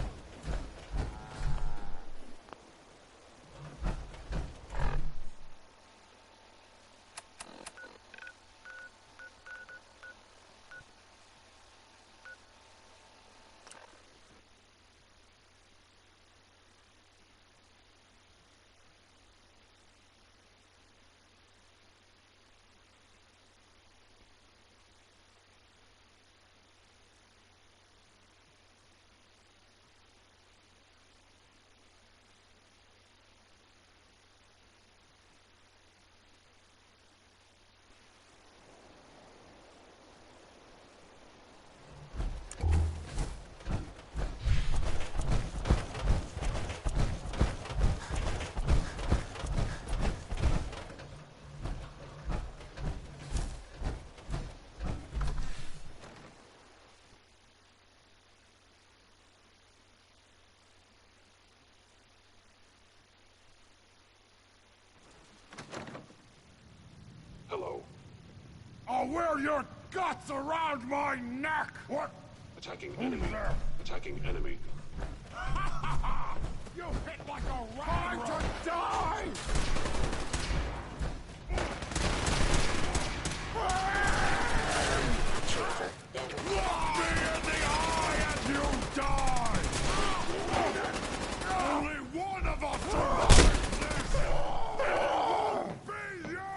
Speaker 4: wear your guts around my neck! What?
Speaker 19: Attacking enemy. Attacking enemy.
Speaker 4: You hit like a rat! Time to die! Look me in the eye and you die! Only one of us survives this! It will be you!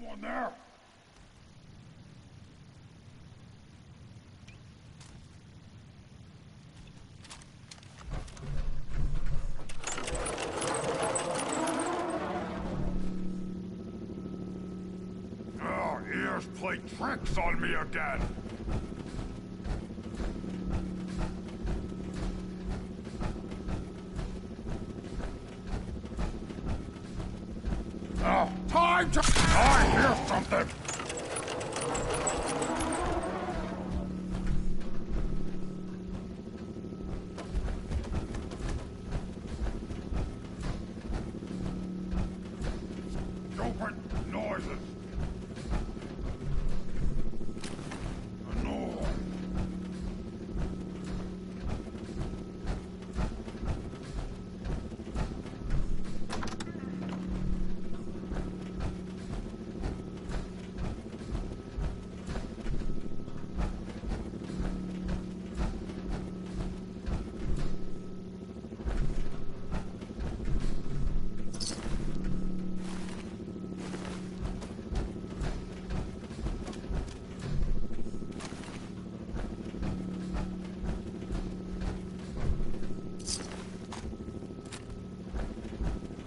Speaker 4: Someone there? Oh, ears play tricks on me again. Oh, time to... I hear something! Stupid noises! No.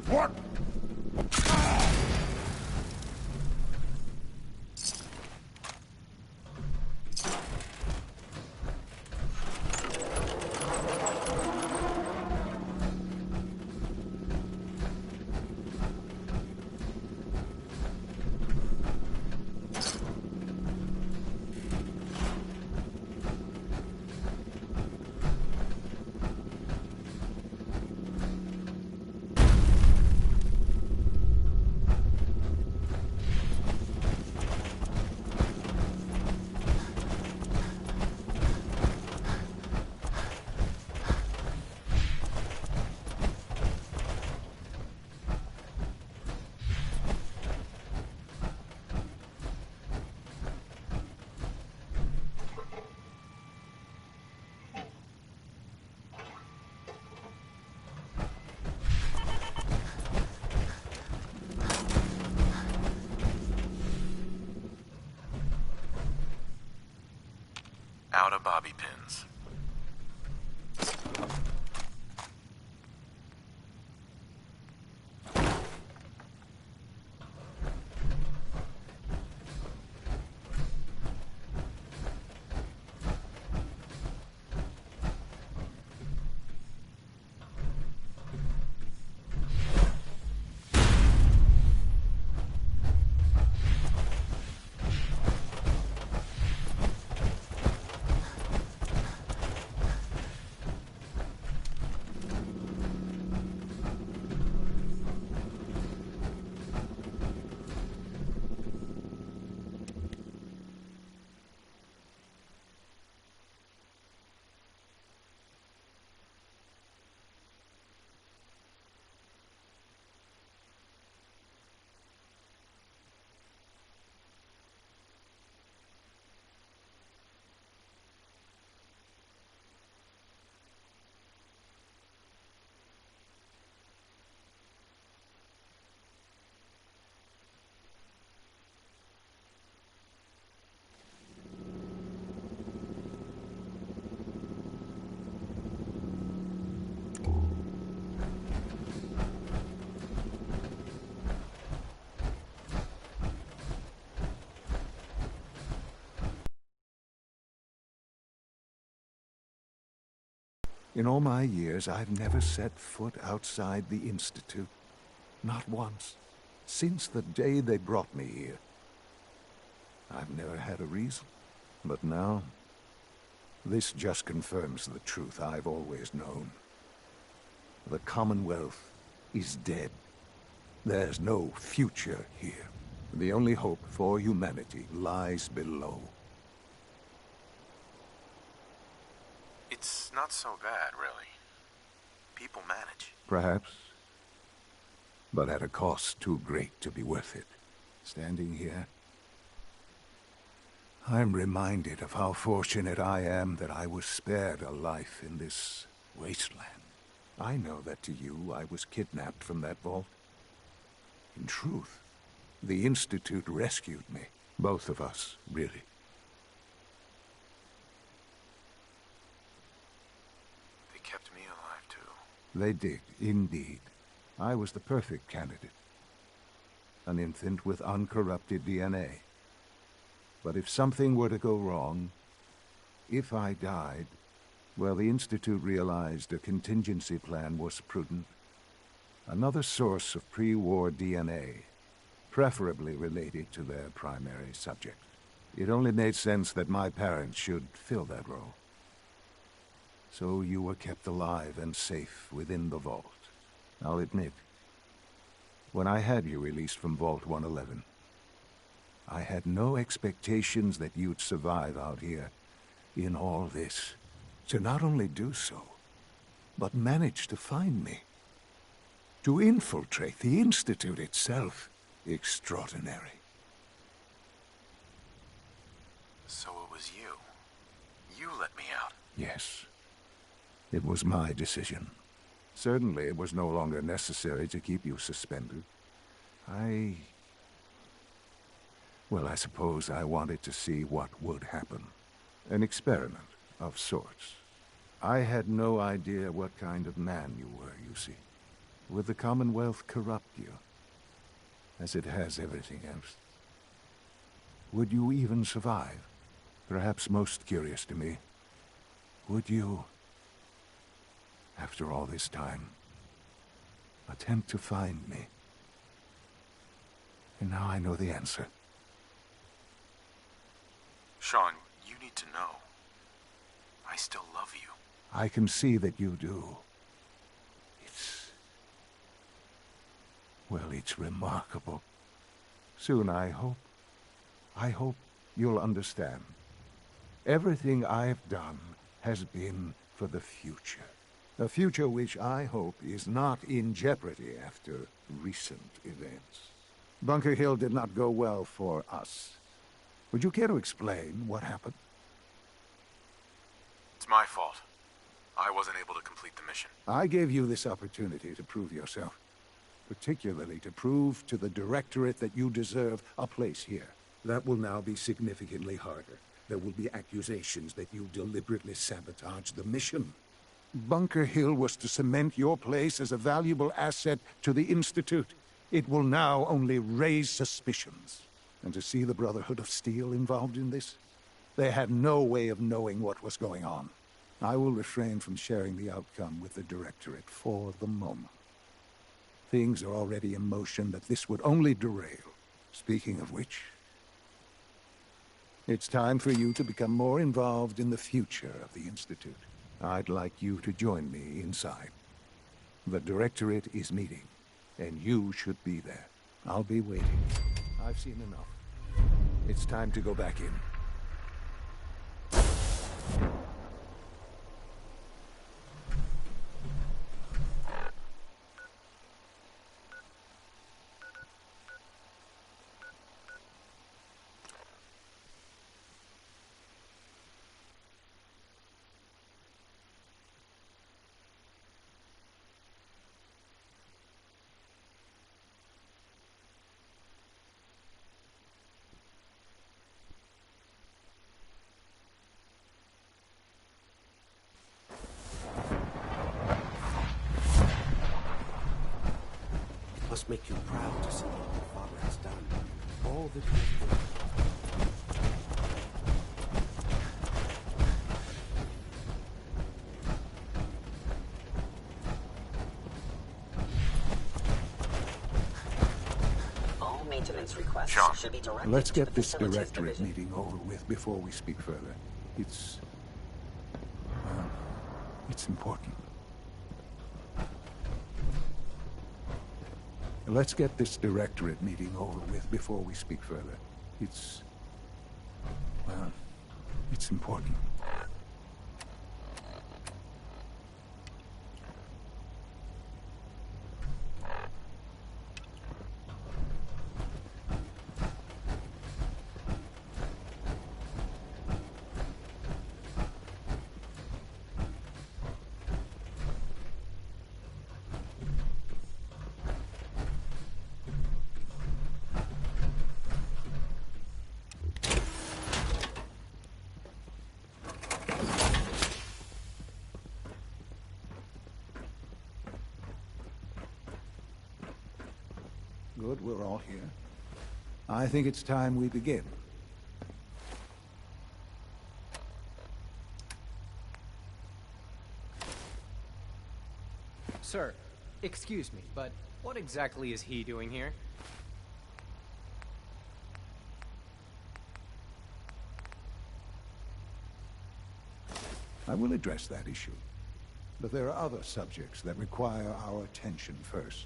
Speaker 4: What?
Speaker 3: Out of bobby pins.
Speaker 17: In all my years, I've never set foot outside the Institute. Not once. Since the day they brought me here. I've never had a reason. But now, this just confirms the truth I've always known. The Commonwealth is dead. There's no future here. The only hope for humanity lies below.
Speaker 3: It's not so bad, really. People manage.
Speaker 17: Perhaps. But at a cost too great to be worth it. Standing here, I'm reminded of how fortunate I am that I was spared a life in this wasteland. I know that to you, I was kidnapped from that vault. In truth, The Institute rescued me. Both of us, really.
Speaker 3: They kept me alive, too.
Speaker 17: They did, indeed. I was the perfect candidate. An infant with uncorrupted DNA. But if something were to go wrong, if I died, well, the Institute realized a contingency plan was prudent. Another source of pre-war DNA, preferably related to their primary subject. It only made sense that my parents should fill that role. So you were kept alive and safe within the vault. I'll admit, when I had you released from Vault 111, I had no expectations that you'd survive out here in all this. To not only do so, but manage to find me. To infiltrate the Institute itself. Extraordinary.
Speaker 3: So it was you. You let me out.
Speaker 17: Yes. It was my decision. Certainly it was no longer necessary to keep you suspended. Well, I suppose I wanted to see what would happen. An experiment of sorts. I had no idea what kind of man you were, you see. Would the Commonwealth corrupt you? As it has everything else. Would you even survive? Perhaps most curious to me. Would you, after all this time, attempt to find me? And now I know the answer.
Speaker 3: Sean, you need to know. I still love you.
Speaker 17: I can see that you do. Well, it's remarkable. Soon, I hope you'll understand. Everything I've done has been for the future. A future which I hope is not in jeopardy after recent events. Bunker Hill did not go well for us. Would you care to explain what happened?
Speaker 3: It's my fault. I wasn't able to complete the mission.
Speaker 17: I gave you this opportunity to prove yourself. Particularly to prove to the Directorate that you deserve a place here.
Speaker 20: That will now be significantly harder. There will be accusations that you deliberately sabotaged the mission.
Speaker 17: Bunker Hill was to cement your place as a valuable asset to the Institute. It will now only raise suspicions. And to see the Brotherhood of Steel involved in this? They had no way of knowing what was going on. I will refrain from sharing the outcome with the Directorate for the moment. Things are already in motion that this would only derail. Speaking of which, it's time for you to become more involved in the future of the Institute. I'd like you to join me inside. The Directorate is meeting, and you should be there. I'll be waiting. I've seen enough. It's time to go back in.
Speaker 20: Must make you proud to see what your father has done. All that he has done.
Speaker 8: All maintenance requests should be directed
Speaker 17: Let's
Speaker 8: to
Speaker 17: get
Speaker 8: the
Speaker 17: this
Speaker 8: Facilities
Speaker 17: Directorate
Speaker 8: Division.
Speaker 17: meeting over with before we speak further. It's important. Let's get this Directorate meeting over with before we speak further. It's important. Good, we're all here. I think it's time we begin.
Speaker 9: Sir, excuse me, but what exactly is he doing here?
Speaker 17: I will address that issue. But there are other subjects that require our attention first.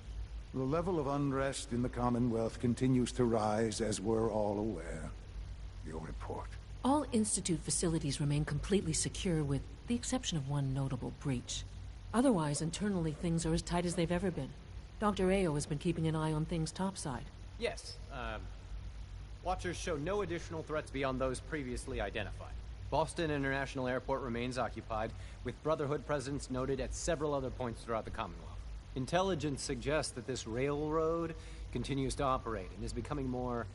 Speaker 17: The level of unrest in the Commonwealth continues to rise, as we're all aware. Your report.
Speaker 14: All Institute facilities remain completely secure with the exception of one notable breach. Otherwise, internally, things are as tight as they've ever been. Dr. Ayo has been keeping an eye on things topside.
Speaker 9: Yes, Watchers show no additional threats beyond those previously identified. Boston International Airport remains occupied, with Brotherhood presence noted at several other points throughout the Commonwealth. Intelligence suggests that this railroad continues to operate and is becoming more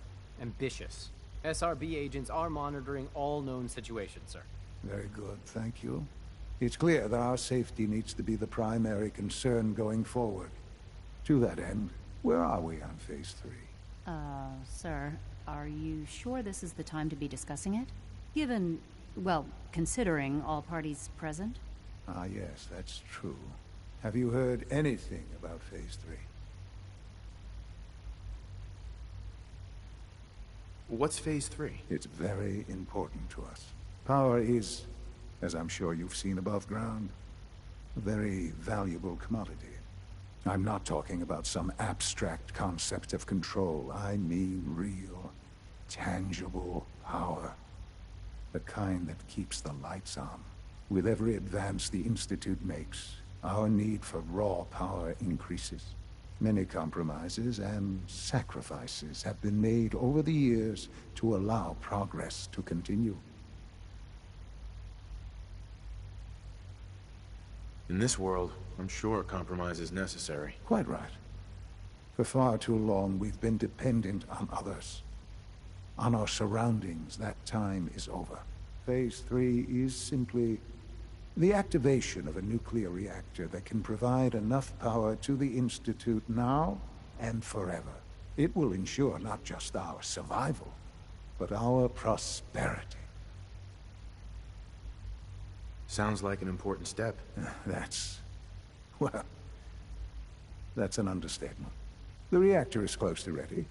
Speaker 9: ambitious. SRB agents are monitoring all known situations, sir.
Speaker 17: Very good, thank you. It's clear that our safety needs to be the primary concern going forward. To that end, where are we on Phase 3?
Speaker 6: Sir, are you sure this is the time to be discussing it? Given, well, considering all parties present?
Speaker 17: Ah, yes, that's true. Have you heard anything about Phase 3?
Speaker 3: What's Phase 3?
Speaker 17: It's very important to us. Power is, as I'm sure you've seen above ground, a very valuable commodity. I'm not talking about some abstract concept of control. I mean real, tangible power. The kind that keeps the lights on. With every advance the Institute makes, our need for raw power increases. Many compromises and sacrifices have been made over the years to allow progress to continue.
Speaker 3: In this world, I'm sure compromise is necessary.
Speaker 17: Quite right. For far too long, we've been dependent on others. On our surroundings. That time is over. Phase 3 is simply the activation of a nuclear reactor that can provide enough power to the Institute now and forever. It will ensure not just our survival, but our prosperity.
Speaker 3: Sounds like an important step.
Speaker 17: That's an understatement. The reactor is close to ready,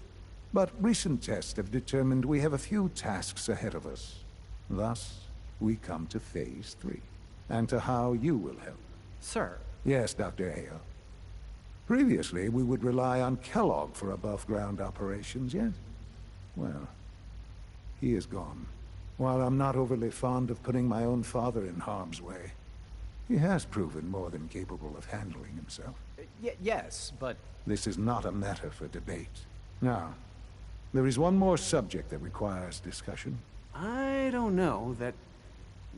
Speaker 17: but recent tests have determined we have a few tasks ahead of us. Thus, we come to Phase 3, and to how you will help.
Speaker 9: Sir?
Speaker 17: Yes, Dr. Ayo. Previously, we would rely on Kellogg for above-ground operations, yes? Well, he is gone. While I'm not overly fond of putting my own father in harm's way, he has proven more than capable of handling himself.
Speaker 9: Yes, but...
Speaker 17: This is not a matter for debate. Now, there is one more subject that requires discussion.
Speaker 7: I don't know that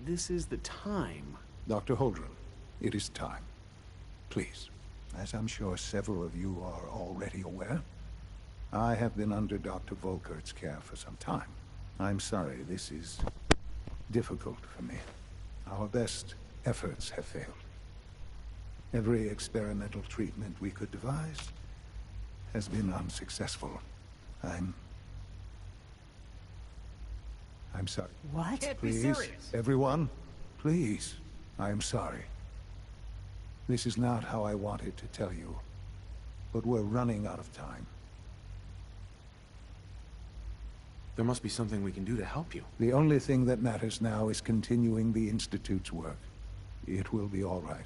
Speaker 7: this is the time.
Speaker 17: Dr. Holdren, it is time. Please, as I'm sure several of you are already aware, I have been under Dr. Volkert's care for some time. I'm sorry, this is difficult for me. Our best efforts have failed. Every experimental treatment we could devise has been unsuccessful. I'm sorry.
Speaker 6: What?
Speaker 9: Can't
Speaker 17: Please,
Speaker 9: be serious.
Speaker 17: everyone, please. I'm sorry. This is not how I wanted to tell you, but we're running out of time.
Speaker 3: There must be something we can do to help you.
Speaker 17: The only thing that matters now is continuing the Institute's work. It will be all right.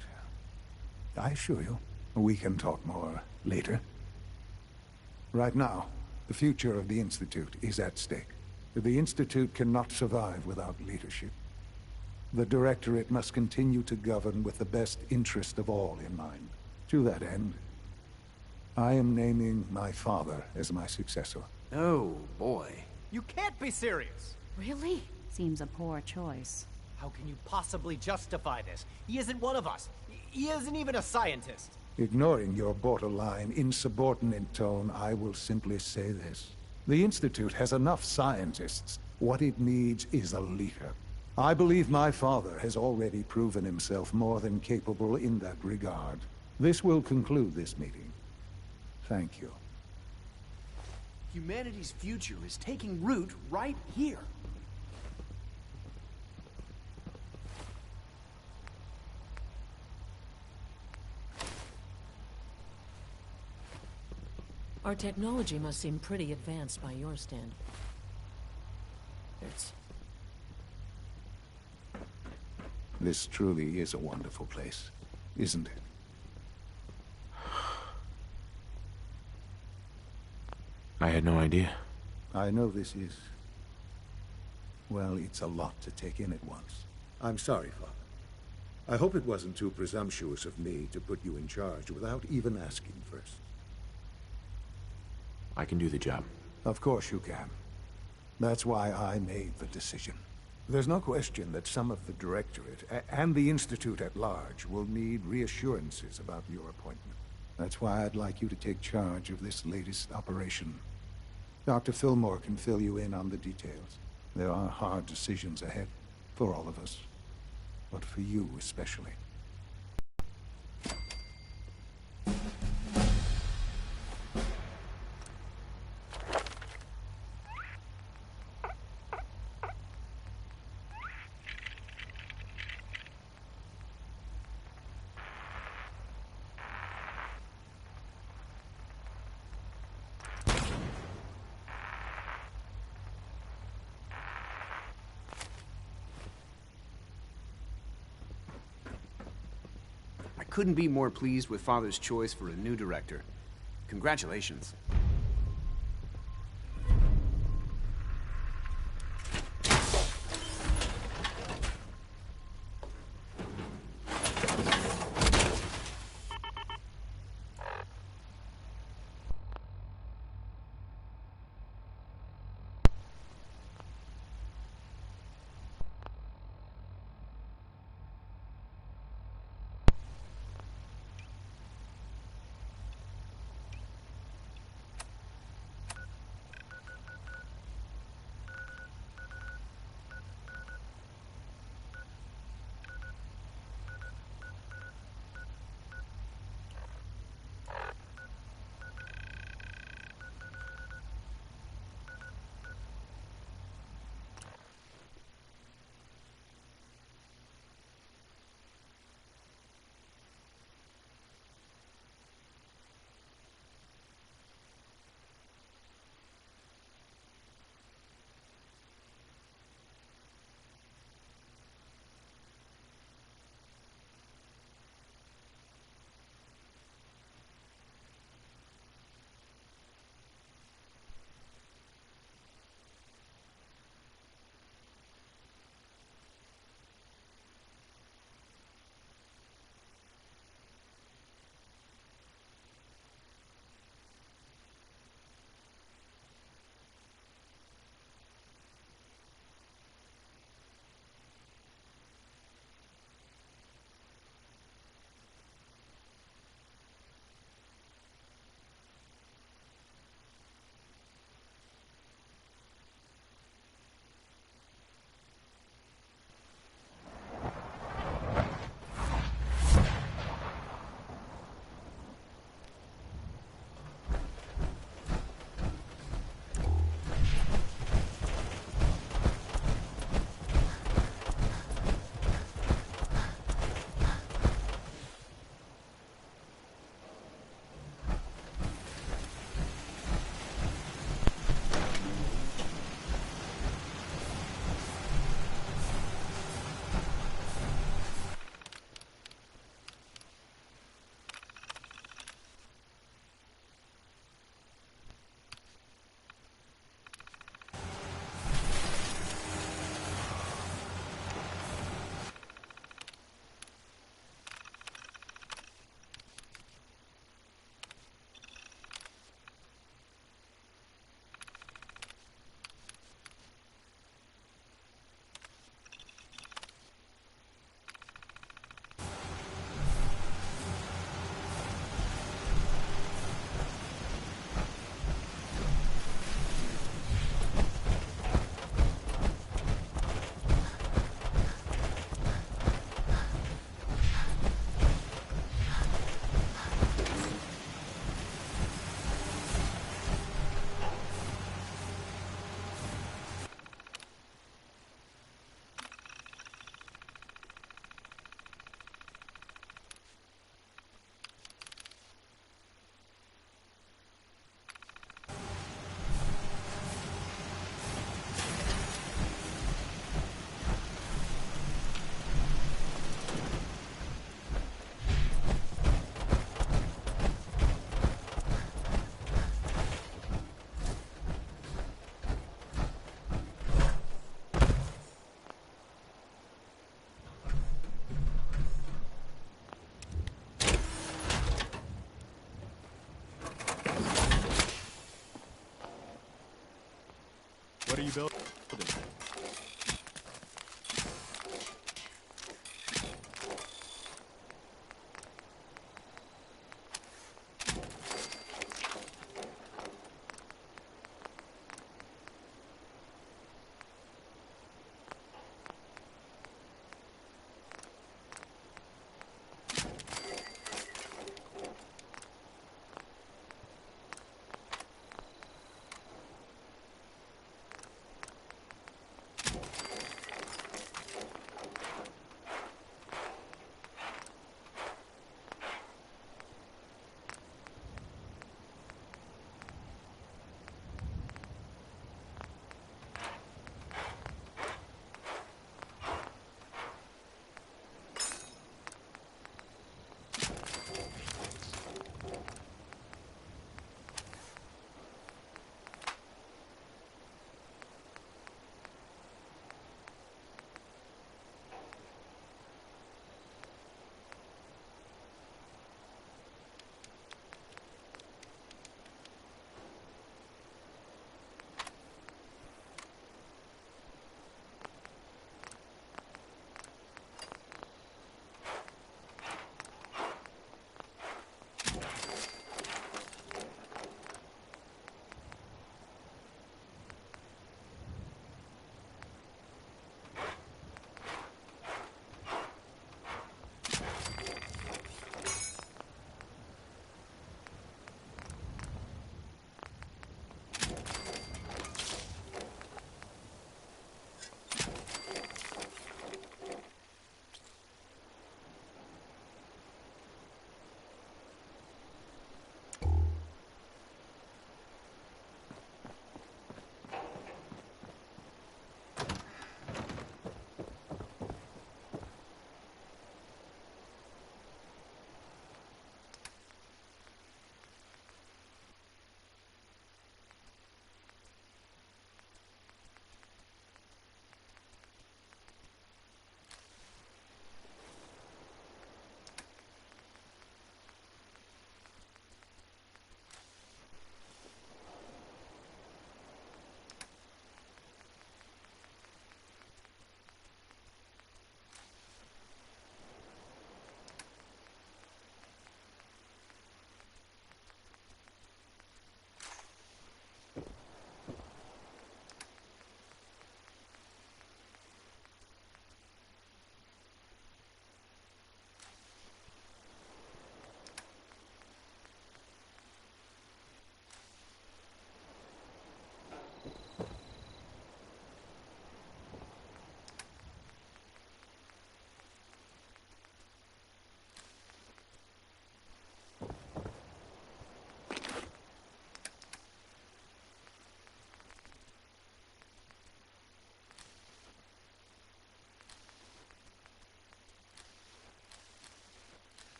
Speaker 17: I assure you, we can talk more later. Right now, the future of the Institute is at stake. The Institute cannot survive without leadership. The Directorate must continue to govern with the best interest of all in mind. To that end, I am naming my father as my successor.
Speaker 7: Oh, boy.
Speaker 9: You can't be serious!
Speaker 6: Really? Seems a poor choice.
Speaker 9: How can you possibly justify this? He isn't one of us. He isn't even a scientist.
Speaker 17: Ignoring your borderline, insubordinate tone, I will simply say this. The Institute has enough scientists. What it needs is a leader. I believe my father has already proven himself more than capable in that regard. This will conclude this meeting. Thank you.
Speaker 7: Humanity's future is taking root right here.
Speaker 14: Our technology must seem pretty advanced by your standards.
Speaker 17: This truly is a wonderful place, isn't it?
Speaker 3: I had no idea.
Speaker 17: I know this is... well, it's a lot to take in at once. I'm sorry, Father. I hope it wasn't too presumptuous of me to put you in charge without even asking first.
Speaker 3: I can do the job.
Speaker 17: Of course you can. That's why I made the decision. There's no question that some of the Directorate and the Institute at large will need reassurances about your appointment. That's why I'd like you to take charge of this latest operation. Dr. Fillmore can fill you in on the details. There are hard decisions ahead, for all of us. But for you especially.
Speaker 7: Couldn't be more pleased with Father's choice for a new director. Congratulations.
Speaker 1: you building?